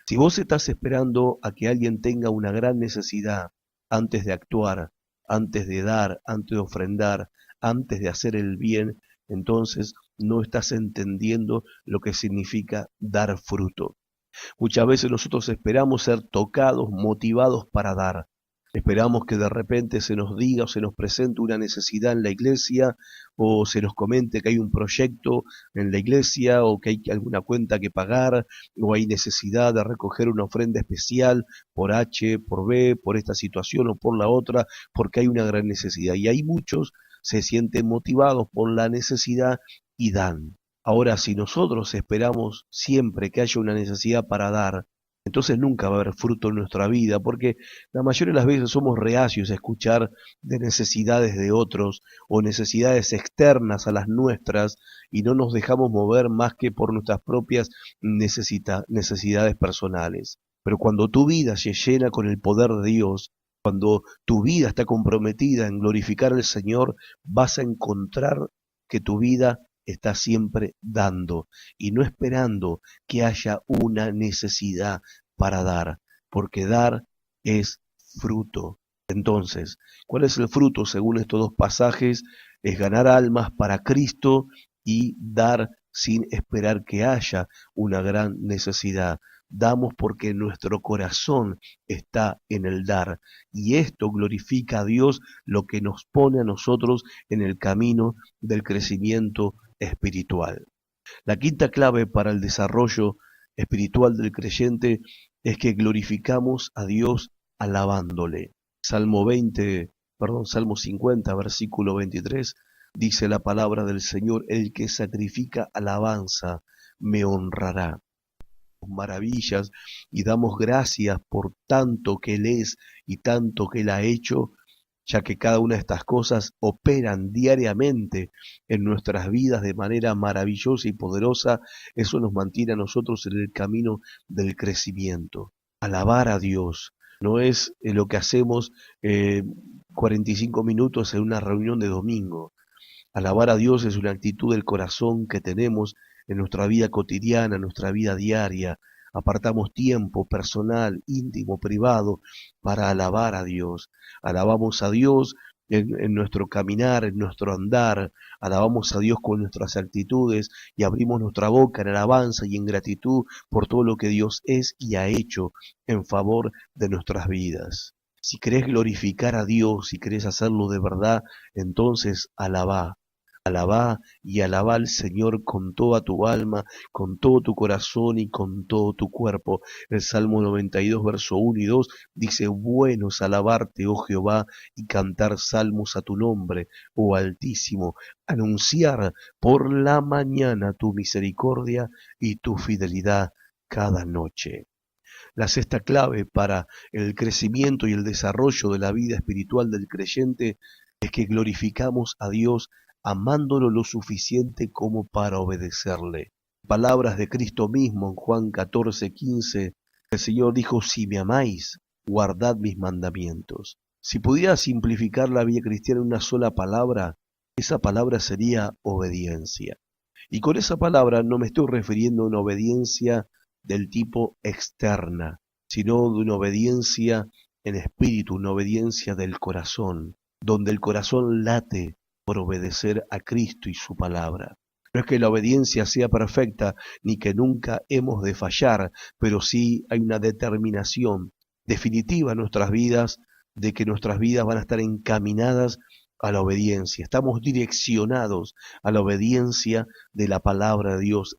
Si vos estás esperando a que alguien tenga una gran necesidad antes de actuar, antes de dar, antes de ofrendar, antes de hacer el bien, entonces no estás entendiendo lo que significa dar fruto. Muchas veces nosotros esperamos ser tocados, motivados para dar. Esperamos que de repente se nos diga o se nos presente una necesidad en la iglesia, o se nos comente que hay un proyecto en la iglesia, o que hay alguna cuenta que pagar, o hay necesidad de recoger una ofrenda especial por H, por B, por esta situación o por la otra, porque hay una gran necesidad. Y hay muchos se sienten motivados por la necesidad y dan. Ahora, si nosotros esperamos siempre que haya una necesidad para dar, entonces nunca va a haber fruto en nuestra vida, porque la mayoría de las veces somos reacios a escuchar de necesidades de otros o necesidades externas a las nuestras y no nos dejamos mover más que por nuestras propias necesidades personales. Pero cuando tu vida se llena con el poder de Dios, cuando tu vida está comprometida en glorificar al Señor, vas a encontrar que tu vida está siempre dando y no esperando que haya una necesidad para dar, porque dar es fruto. Entonces, ¿cuál es el fruto según estos dos pasajes? Es ganar almas para Cristo y dar sin esperar que haya una gran necesidad. Damos porque nuestro corazón está en el dar, y esto glorifica a Dios, lo que nos pone a nosotros en el camino del crecimiento espiritual. La quinta clave para el desarrollo espiritual del creyente es que glorificamos a Dios alabándole. Salmo 50, versículo 23, dice la palabra del Señor, el que sacrifica alabanza me honrará. Maravillas y damos gracias por tanto que Él es y tanto que Él ha hecho, ya que cada una de estas cosas operan diariamente en nuestras vidas de manera maravillosa y poderosa. Eso nos mantiene a nosotros en el camino del crecimiento. Alabar a Dios no es lo que hacemos 45 minutos en una reunión de domingo. Alabar a Dios es una actitud del corazón que tenemos en nuestra vida cotidiana, en nuestra vida diaria. Apartamos tiempo personal, íntimo, privado para alabar a Dios. Alabamos a Dios en nuestro caminar, en nuestro andar. Alabamos a Dios con nuestras actitudes y abrimos nuestra boca en alabanza y en gratitud por todo lo que Dios es y ha hecho en favor de nuestras vidas. Si querés glorificar a Dios, si querés hacerlo de verdad, entonces alabá. Alabá y alabá al Señor con toda tu alma, con todo tu corazón y con todo tu cuerpo. El Salmo 92, verso 1 y 2 dice, bueno es alabarte, oh Jehová, y cantar salmos a tu nombre, oh Altísimo, anunciar por la mañana tu misericordia y tu fidelidad cada noche. La sexta clave para el crecimiento y el desarrollo de la vida espiritual del creyente es que glorificamos a Dios amándolo lo suficiente como para obedecerle. Palabras de Cristo mismo en Juan 14:15, el Señor dijo, si me amáis, guardad mis mandamientos. Si pudiera simplificar la vida cristiana en una sola palabra, esa palabra sería obediencia. Y con esa palabra no me estoy refiriendo a una obediencia del tipo externa, sino de una obediencia en espíritu, una obediencia del corazón, donde el corazón late por obedecer a Cristo y su palabra. No es que la obediencia sea perfecta, ni que nunca hemos de fallar, pero sí hay una determinación definitiva en nuestras vidas, de que nuestras vidas van a estar encaminadas a la obediencia. Estamos direccionados a la obediencia de la palabra de Dios,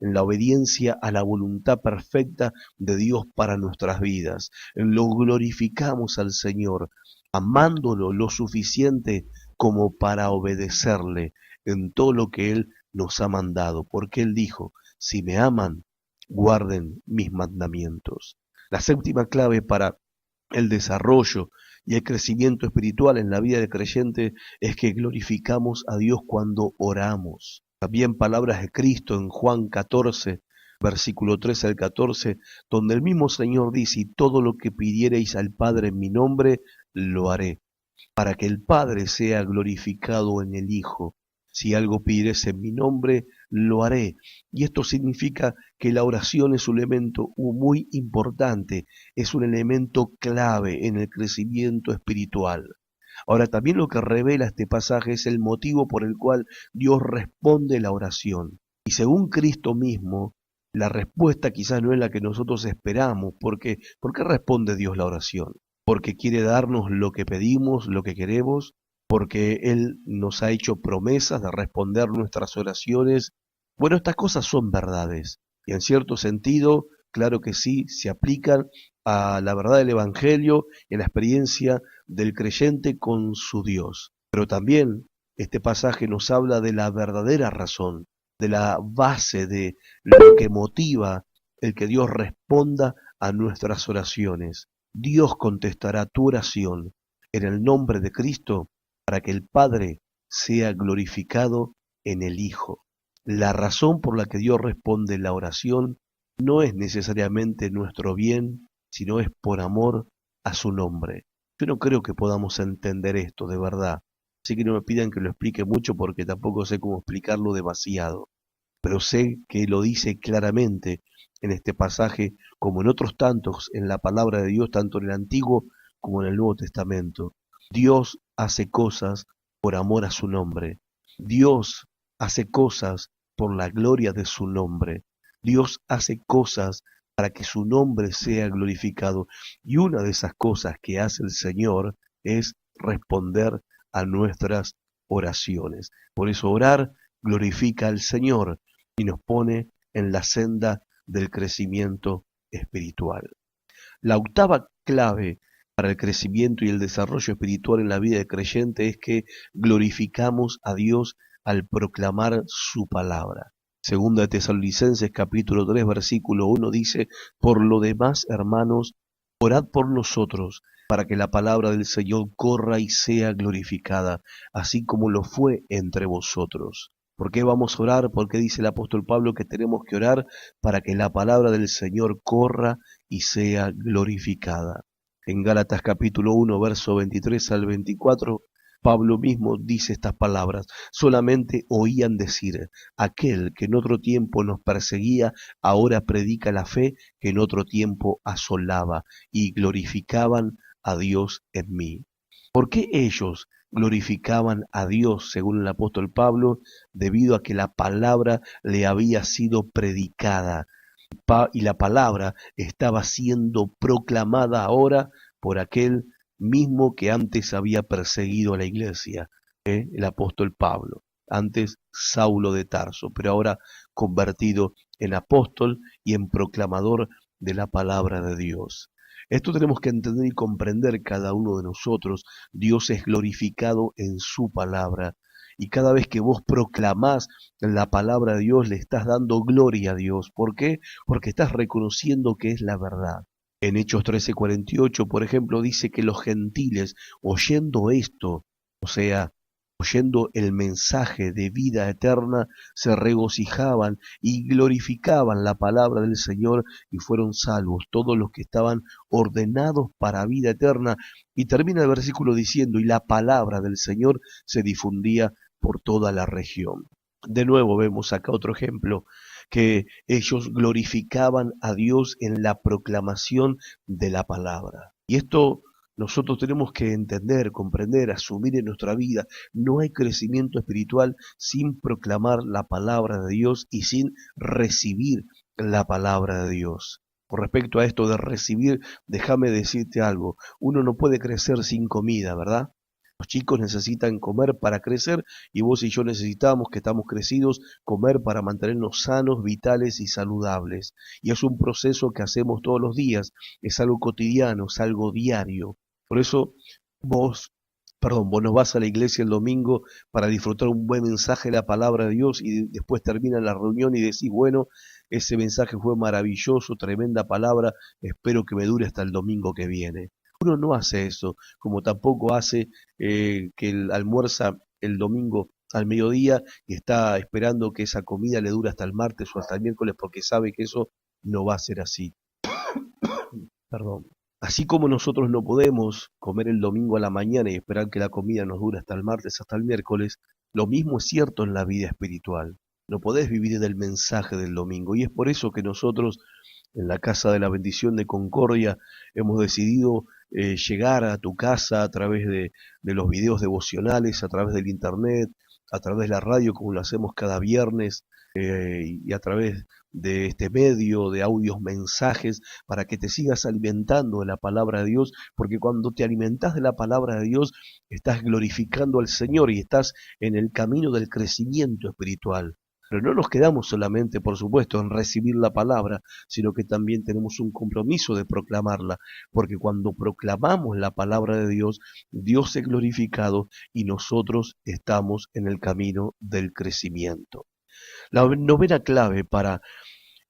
en la obediencia a la voluntad perfecta de Dios para nuestras vidas. Lo glorificamos al Señor, amándolo lo suficiente como para obedecerle en todo lo que Él nos ha mandado, porque Él dijo, si me aman, guarden mis mandamientos. La séptima clave para el desarrollo y el crecimiento espiritual en la vida del creyente es que glorificamos a Dios cuando oramos. También palabras de Cristo en Juan 14, versículo 13 al 14, donde el mismo Señor dice, y todo lo que pidiereis al Padre en mi nombre, lo haré, para que el Padre sea glorificado en el Hijo. Si algo pidieres en mi nombre, lo haré. Y esto significa que la oración es un elemento muy importante, es un elemento clave en el crecimiento espiritual. Ahora, también lo que revela este pasaje es el motivo por el cual Dios responde la oración. Y según Cristo mismo, la respuesta quizás no es la que nosotros esperamos. ¿Por qué responde Dios la oración? Porque quiere darnos lo que pedimos, lo que queremos, porque Él nos ha hecho promesas de responder nuestras oraciones. Bueno, estas cosas son verdades y en cierto sentido, claro que sí, se aplican a la verdad del Evangelio y a la experiencia del creyente con su Dios. Pero también este pasaje nos habla de la verdadera razón, de la base de lo que motiva el que Dios responda a nuestras oraciones. Dios contestará tu oración en el nombre de Cristo para que el Padre sea glorificado en el Hijo. La razón por la que Dios responde la oración no es necesariamente nuestro bien, sino es por amor a su nombre. Yo no creo que podamos entender esto de verdad, así que no me pidan que lo explique mucho porque tampoco sé cómo explicarlo demasiado, pero sé que lo dice claramente en este pasaje, como en otros tantos en la palabra de Dios, tanto en el Antiguo como en el Nuevo Testamento. Dios hace cosas por amor a su nombre. Dios hace cosas por la gloria de su nombre. Dios hace cosas para que su nombre sea glorificado. Y una de esas cosas que hace el Señor es responder a nuestras oraciones. Por eso orar glorifica al Señor y nos pone en la senda del crecimiento espiritual. La octava clave para el crecimiento y el desarrollo espiritual en la vida del creyente es que glorificamos a Dios al proclamar su palabra. Segunda de Tesalonicenses capítulo 3 versículo 1 dice, por lo demás, hermanos, orad por nosotros, para que la palabra del Señor corra y sea glorificada, así como lo fue entre vosotros. ¿Por qué vamos a orar? Porque dice el apóstol Pablo que tenemos que orar para que la palabra del Señor corra y sea glorificada. En Gálatas capítulo 1, verso 23 al 24, Pablo mismo dice estas palabras, solamente oían decir, aquel que en otro tiempo nos perseguía, ahora predica la fe que en otro tiempo asolaba, y glorificaban a Dios en mí. ¿Por qué ellos glorificaban a Dios, según el apóstol Pablo? Debido a que la palabra le había sido predicada y la palabra estaba siendo proclamada ahora por aquel mismo que antes había perseguido a la iglesia, el apóstol Pablo, antes Saulo de Tarso, pero ahora convertido en apóstol y en proclamador de la palabra de Dios. Esto tenemos que entender y comprender cada uno de nosotros. Dios es glorificado en su palabra. Y cada vez que vos proclamás la palabra de Dios, le estás dando gloria a Dios. ¿Por qué? Porque estás reconociendo que es la verdad. En Hechos 13:48, por ejemplo, dice que los gentiles, oyendo esto, o sea, oyendo el mensaje de vida eterna, se regocijaban y glorificaban la palabra del Señor y fueron salvos todos los que estaban ordenados para vida eterna. Y termina el versículo diciendo, y la palabra del Señor se difundía por toda la región. De nuevo vemos acá otro ejemplo, que ellos glorificaban a Dios en la proclamación de la palabra. Y esto nosotros tenemos que entender, comprender, asumir en nuestra vida. No hay crecimiento espiritual sin proclamar la palabra de Dios y sin recibir la palabra de Dios. Con respecto a esto de recibir, déjame decirte algo. Uno no puede crecer sin comida, ¿verdad? Los chicos necesitan comer para crecer y vos y yo necesitamos, que estamos crecidos, comer para mantenernos sanos, vitales y saludables. Y es un proceso que hacemos todos los días, es algo cotidiano, es algo diario. Por eso vos no vas a la iglesia el domingo para disfrutar un buen mensaje de la palabra de Dios y después termina la reunión y decís, bueno, ese mensaje fue maravilloso, tremenda palabra, espero que me dure hasta el domingo que viene. Uno no hace eso, como tampoco hace que almuerza el domingo al mediodía y está esperando que esa comida le dure hasta el martes o hasta el miércoles porque sabe que eso no va a ser así. Perdón. Así como nosotros no podemos comer el domingo a la mañana y esperar que la comida nos dure hasta el martes, hasta el miércoles, lo mismo es cierto en la vida espiritual. No podés vivir del mensaje del domingo y es por eso que nosotros en la Casa de la Bendición de Concordia hemos decidido llegar a tu casa a través de los videos devocionales, a través del internet, a través de la radio como lo hacemos cada viernes y a través de este medio de audios, mensajes, para que te sigas alimentando de la palabra de Dios, porque cuando te alimentas de la palabra de Dios, estás glorificando al Señor y estás en el camino del crecimiento espiritual. Pero no nos quedamos solamente, por supuesto, en recibir la palabra, sino que también tenemos un compromiso de proclamarla, porque cuando proclamamos la palabra de Dios, Dios es glorificado y nosotros estamos en el camino del crecimiento. La novena clave para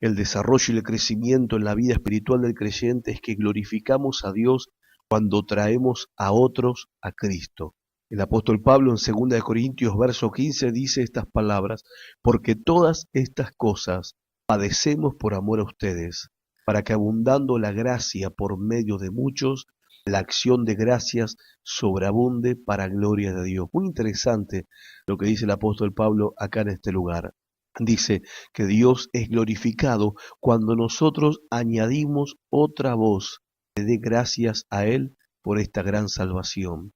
el desarrollo y el crecimiento en la vida espiritual del creyente es que glorificamos a Dios cuando traemos a otros a Cristo. El apóstol Pablo en 2 Corintios verso 15 dice estas palabras, porque todas estas cosas padecemos por amor a ustedes, para que abundando la gracia por medio de muchos, la acción de gracias sobreabunde para gloria de Dios. Muy interesante lo que dice el apóstol Pablo acá en este lugar. Dice que Dios es glorificado cuando nosotros añadimos otra voz que dé gracias a Él por esta gran salvación.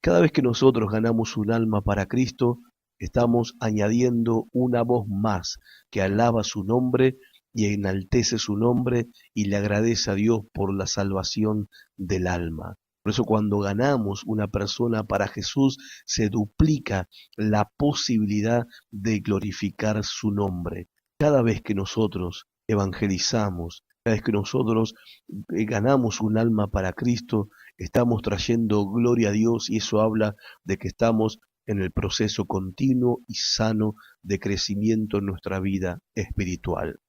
Cada vez que nosotros ganamos un alma para Cristo, estamos añadiendo una voz más que alaba su nombre y enaltece su nombre y le agradece a Dios por la salvación del alma. Por eso cuando ganamos una persona para Jesús, se duplica la posibilidad de glorificar su nombre. Cada vez que nosotros evangelizamos, cada vez que nosotros ganamos un alma para Cristo, estamos trayendo gloria a Dios y eso habla de que estamos en el proceso continuo y sano de crecimiento en nuestra vida espiritual.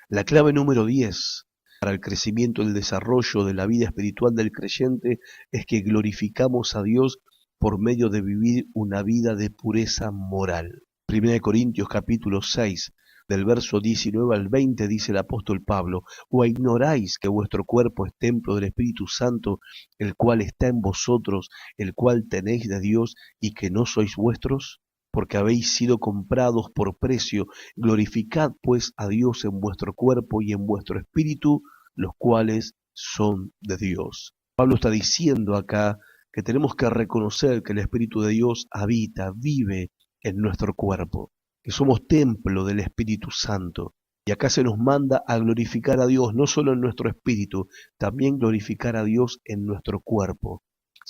La clave número 10 para el crecimiento y el desarrollo de la vida espiritual del creyente es que glorificamos a Dios por medio de vivir una vida de pureza moral. 1 Corintios capítulo 6, del verso 19 al 20 dice el apóstol Pablo, ¿o ignoráis que vuestro cuerpo es templo del Espíritu Santo, el cual está en vosotros, el cual tenéis de Dios y que no sois vuestros? Porque habéis sido comprados por precio, glorificad pues a Dios en vuestro cuerpo y en vuestro espíritu, los cuales son de Dios. Pablo está diciendo acá que tenemos que reconocer que el Espíritu de Dios habita, vive en nuestro cuerpo, que somos templo del Espíritu Santo. Y acá se nos manda a glorificar a Dios, no solo en nuestro espíritu, también glorificar a Dios en nuestro cuerpo.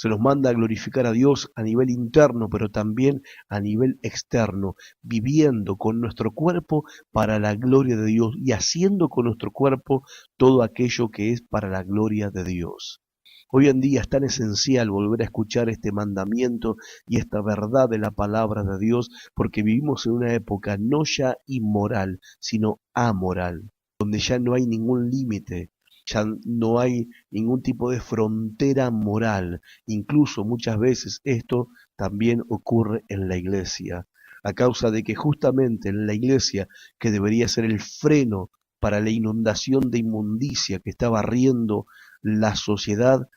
Se nos manda a glorificar a Dios a nivel interno, pero también a nivel externo, viviendo con nuestro cuerpo para la gloria de Dios y haciendo con nuestro cuerpo todo aquello que es para la gloria de Dios. Hoy en día es tan esencial volver a escuchar este mandamiento y esta verdad de la palabra de Dios, porque vivimos en una época no ya inmoral, sino amoral, donde ya no hay ningún límite, ya no hay ningún tipo de frontera moral. Incluso muchas veces esto también ocurre en la iglesia, a causa de que justamente en la iglesia, que debería ser el freno para la inundación de inmundicia que está barriendo la sociedad,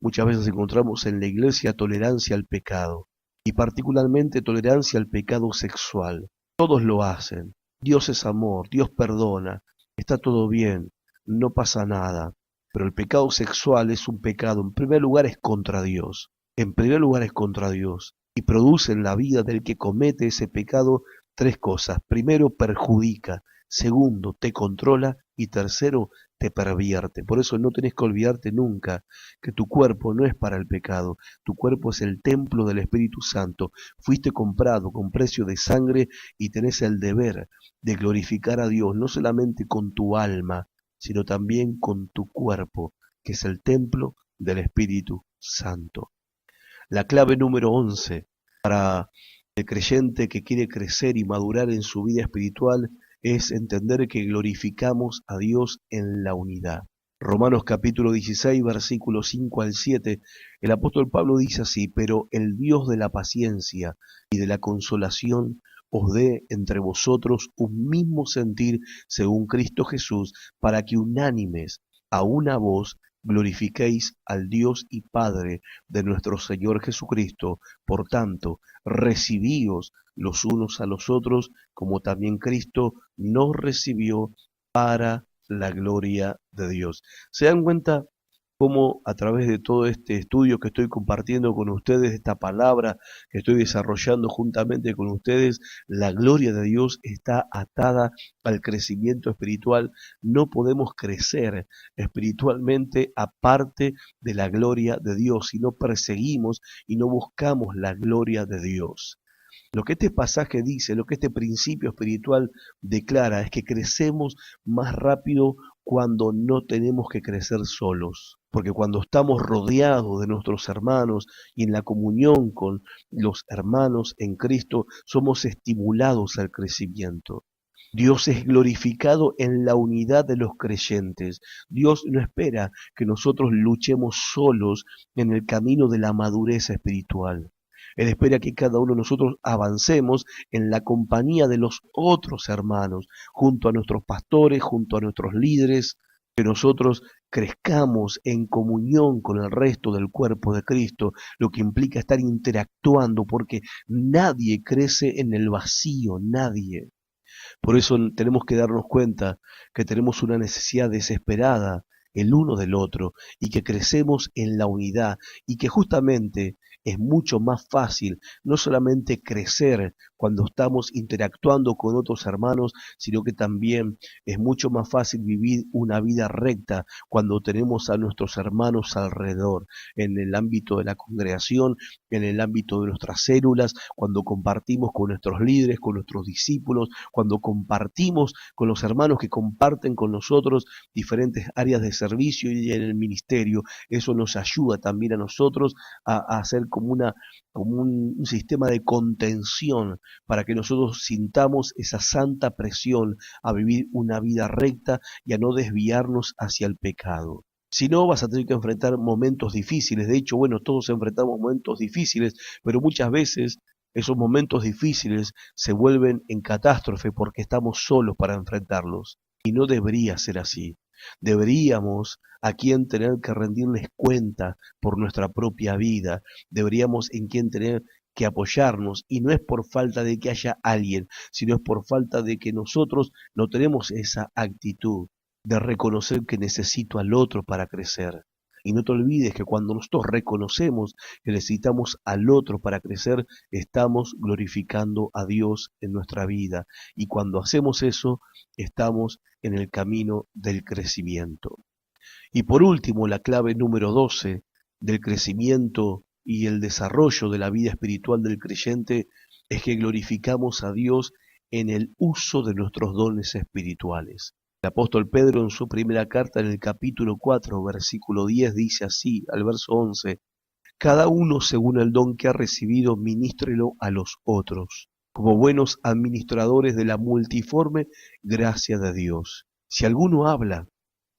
muchas veces encontramos en la iglesia tolerancia al pecado, y particularmente tolerancia al pecado sexual. Todos lo hacen. Dios es amor, Dios perdona, está todo bien, no pasa nada. Pero el pecado sexual es un pecado, en primer lugar es contra Dios, en primer lugar es contra Dios, y produce en la vida del que comete ese pecado tres cosas. Primero, perjudica; segundo, te controla; y tercero, te pervierte. Por eso no tenés que olvidarte nunca que tu cuerpo no es para el pecado, tu cuerpo es el templo del Espíritu Santo. Fuiste comprado con precio de sangre y tenés el deber de glorificar a Dios, no solamente con tu alma, sino también con tu cuerpo, que es el templo del Espíritu Santo. La clave número 11 para el creyente que quiere crecer y madurar en su vida espiritual es entender que glorificamos a Dios en la unidad. Romanos capítulo 16, versículos 5 al 7, el apóstol Pablo dice así: pero el Dios de la paciencia y de la consolación os dé entre vosotros un mismo sentir según Cristo Jesús, para que unánimes a una voz glorifiquéis al Dios y Padre de nuestro Señor Jesucristo. Por tanto, recibíos los unos a los otros, como también Cristo nos recibió para la gloria de Dios. ¿Se dan cuenta cómo a través de todo este estudio que estoy compartiendo con ustedes, esta palabra que estoy desarrollando juntamente con ustedes, la gloria de Dios está atada al crecimiento espiritual? No podemos crecer espiritualmente aparte de la gloria de Dios, si no perseguimos y no buscamos la gloria de Dios. Lo que este pasaje dice, lo que este principio espiritual declara, es que crecemos más rápido cuando no tenemos que crecer solos. Porque cuando estamos rodeados de nuestros hermanos y en la comunión con los hermanos en Cristo, somos estimulados al crecimiento. Dios es glorificado en la unidad de los creyentes. Dios no espera que nosotros luchemos solos en el camino de la madurez espiritual. Él espera que cada uno de nosotros avancemos en la compañía de los otros hermanos, junto a nuestros pastores, junto a nuestros líderes, que nosotros crezcamos en comunión con el resto del cuerpo de Cristo, lo que implica estar interactuando, porque nadie crece en el vacío, nadie. Por eso tenemos que darnos cuenta que tenemos una necesidad desesperada el uno del otro, y que crecemos en la unidad, y que justamente es mucho más fácil no solamente crecer cuando estamos interactuando con otros hermanos, sino que también es mucho más fácil vivir una vida recta cuando tenemos a nuestros hermanos alrededor, en el ámbito de la congregación, en el ámbito de nuestras células, cuando compartimos con nuestros líderes, con nuestros discípulos, cuando compartimos con los hermanos que comparten con nosotros diferentes áreas de servicio y en el ministerio. Eso nos ayuda también a nosotros a hacer como un sistema de contención para que nosotros sintamos esa santa presión a vivir una vida recta y a no desviarnos hacia el pecado. Si no, vas a tener que enfrentar momentos difíciles. De hecho, bueno, todos enfrentamos momentos difíciles, pero muchas veces esos momentos difíciles se vuelven en catástrofe porque estamos solos para enfrentarlos. Y no debería ser así. Deberíamos a quien tener que rendirles cuenta por nuestra propia vida. Deberíamos en quien tener que apoyarnos, y no es por falta de que haya alguien, sino es por falta de que nosotros no tenemos esa actitud de reconocer que necesito al otro para crecer. Y no te olvides que cuando nosotros reconocemos que necesitamos al otro para crecer, estamos glorificando a Dios en nuestra vida. Y cuando hacemos eso, estamos en el camino del crecimiento. Y por último, la clave número 12 del crecimiento y el desarrollo de la vida espiritual del creyente es que glorificamos a Dios en el uso de nuestros dones espirituales. El apóstol Pedro en su primera carta en el capítulo 4, versículo 10 dice así, al verso 11, cada uno según el don que ha recibido, ministrelo a los otros, como buenos administradores de la multiforme gracia de Dios. Si alguno habla,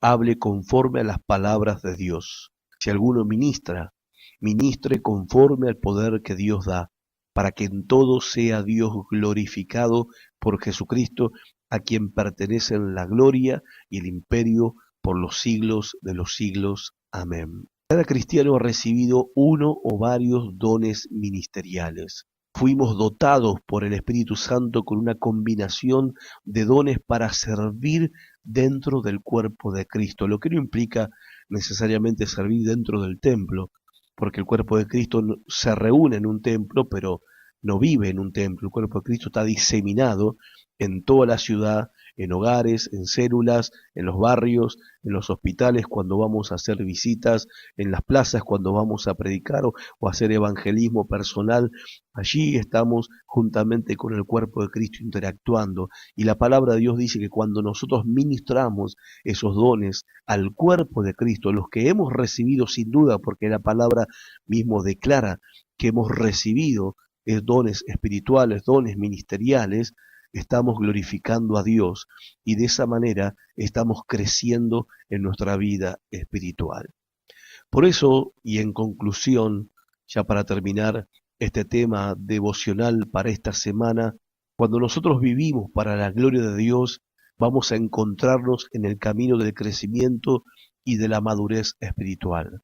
hable conforme a las palabras de Dios. Si alguno ministra, ministre conforme al poder que Dios da, para que en todo sea Dios glorificado por Jesucristo, a quien pertenecen la gloria y el imperio por los siglos de los siglos. Amén. Cada cristiano ha recibido uno o varios dones ministeriales. Fuimos dotados por el Espíritu Santo con una combinación de dones para servir dentro del cuerpo de Cristo, lo que no implica necesariamente servir dentro del templo, porque el cuerpo de Cristo se reúne en un templo, pero no vive en un templo. El cuerpo de Cristo está diseminado en toda la ciudad, en hogares, en células, en los barrios, en los hospitales, cuando vamos a hacer visitas, en las plazas, cuando vamos a predicar o a hacer evangelismo personal. Allí estamos juntamente con el cuerpo de Cristo interactuando. Y la palabra de Dios dice que cuando nosotros ministramos esos dones al cuerpo de Cristo, los que hemos recibido sin duda, porque la palabra mismo declara que hemos recibido dones espirituales, dones ministeriales, estamos glorificando a Dios y de esa manera estamos creciendo en nuestra vida espiritual. Por eso, y en conclusión, ya para terminar este tema devocional para esta semana, cuando nosotros vivimos para la gloria de Dios, vamos a encontrarnos en el camino del crecimiento y de la madurez espiritual.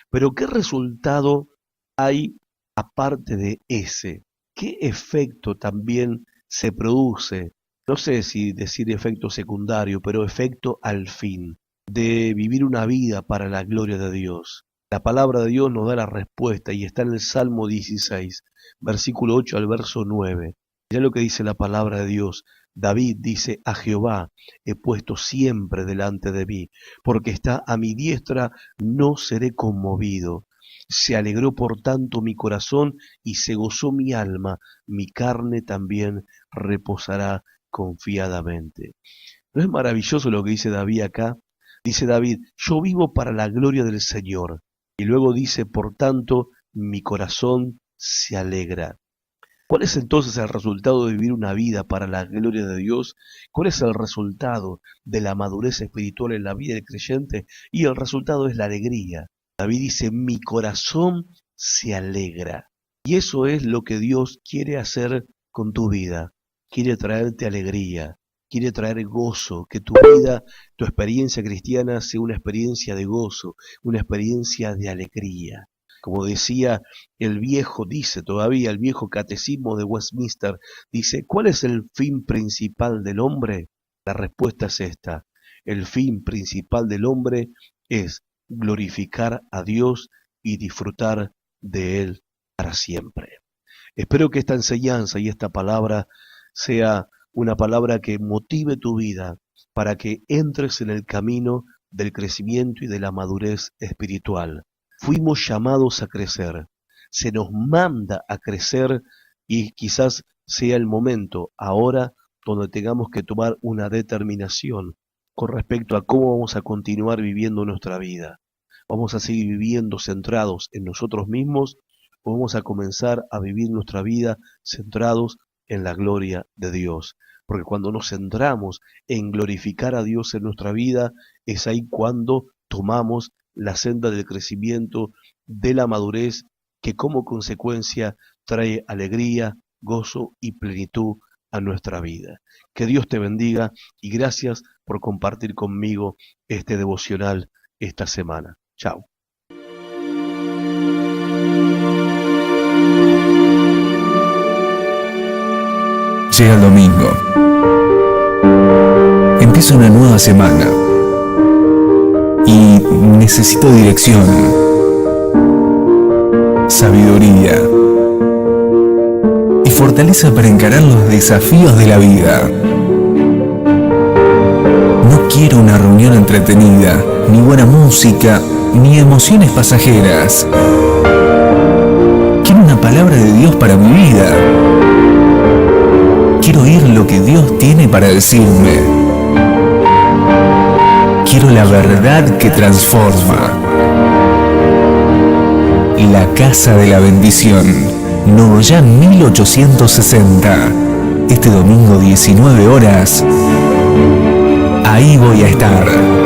Pero ¿qué resultado hay aparte de ese? ¿Qué efecto también se produce? No sé si decir efecto secundario, pero efecto al fin de vivir una vida para la gloria de Dios. La palabra de Dios nos da la respuesta y está en el Salmo 16, versículo 8 al verso 9. Mirá lo que dice la palabra de Dios. David dice, a Jehová he puesto siempre delante de mí, porque está a mi diestra, no seré conmovido. Se alegró por tanto mi corazón y se gozó mi alma, mi carne también reposará confiadamente. ¿No es maravilloso lo que dice David acá? Dice David, yo vivo para la gloria del Señor. Y luego dice, por tanto, mi corazón se alegra. ¿Cuál es entonces el resultado de vivir una vida para la gloria de Dios? ¿Cuál es el resultado de la madurez espiritual en la vida del creyente? Y el resultado es la alegría. David dice, mi corazón se alegra. Y eso es lo que Dios quiere hacer con tu vida. Quiere traerte alegría, quiere traer gozo, que tu vida, tu experiencia cristiana sea una experiencia de gozo, una experiencia de alegría. Como decía dice todavía el viejo catecismo de Westminster, dice, ¿cuál es el fin principal del hombre? La respuesta es esta, el fin principal del hombre es glorificar a Dios y disfrutar de Él para siempre. Espero que esta enseñanza y esta palabra sea una palabra que motive tu vida para que entres en el camino del crecimiento y de la madurez espiritual. Fuimos llamados a crecer, se nos manda a crecer y quizás sea el momento ahora donde tengamos que tomar una determinación con respecto a cómo vamos a continuar viviendo nuestra vida. ¿Vamos a seguir viviendo centrados en nosotros mismos o vamos a comenzar a vivir nuestra vida centrados en la gloria de Dios? Porque cuando nos centramos en glorificar a Dios en nuestra vida, es ahí cuando tomamos la senda del crecimiento, de la madurez, que como consecuencia trae alegría, gozo y plenitud a nuestra vida. Que Dios te bendiga y gracias por compartir conmigo este devocional esta semana. Chao. Llega el domingo. Empieza una nueva semana. Y necesito dirección, sabiduría y fortaleza para encarar los desafíos de la vida. No quiero una reunión entretenida, ni buena música, ni emociones pasajeras. para mi vida. Quiero oír lo que Dios tiene para decirme. Quiero la verdad que transforma. La Casa de la Bendición, Nogoyá 1860. Este domingo 19 horas. Ahí voy a estar.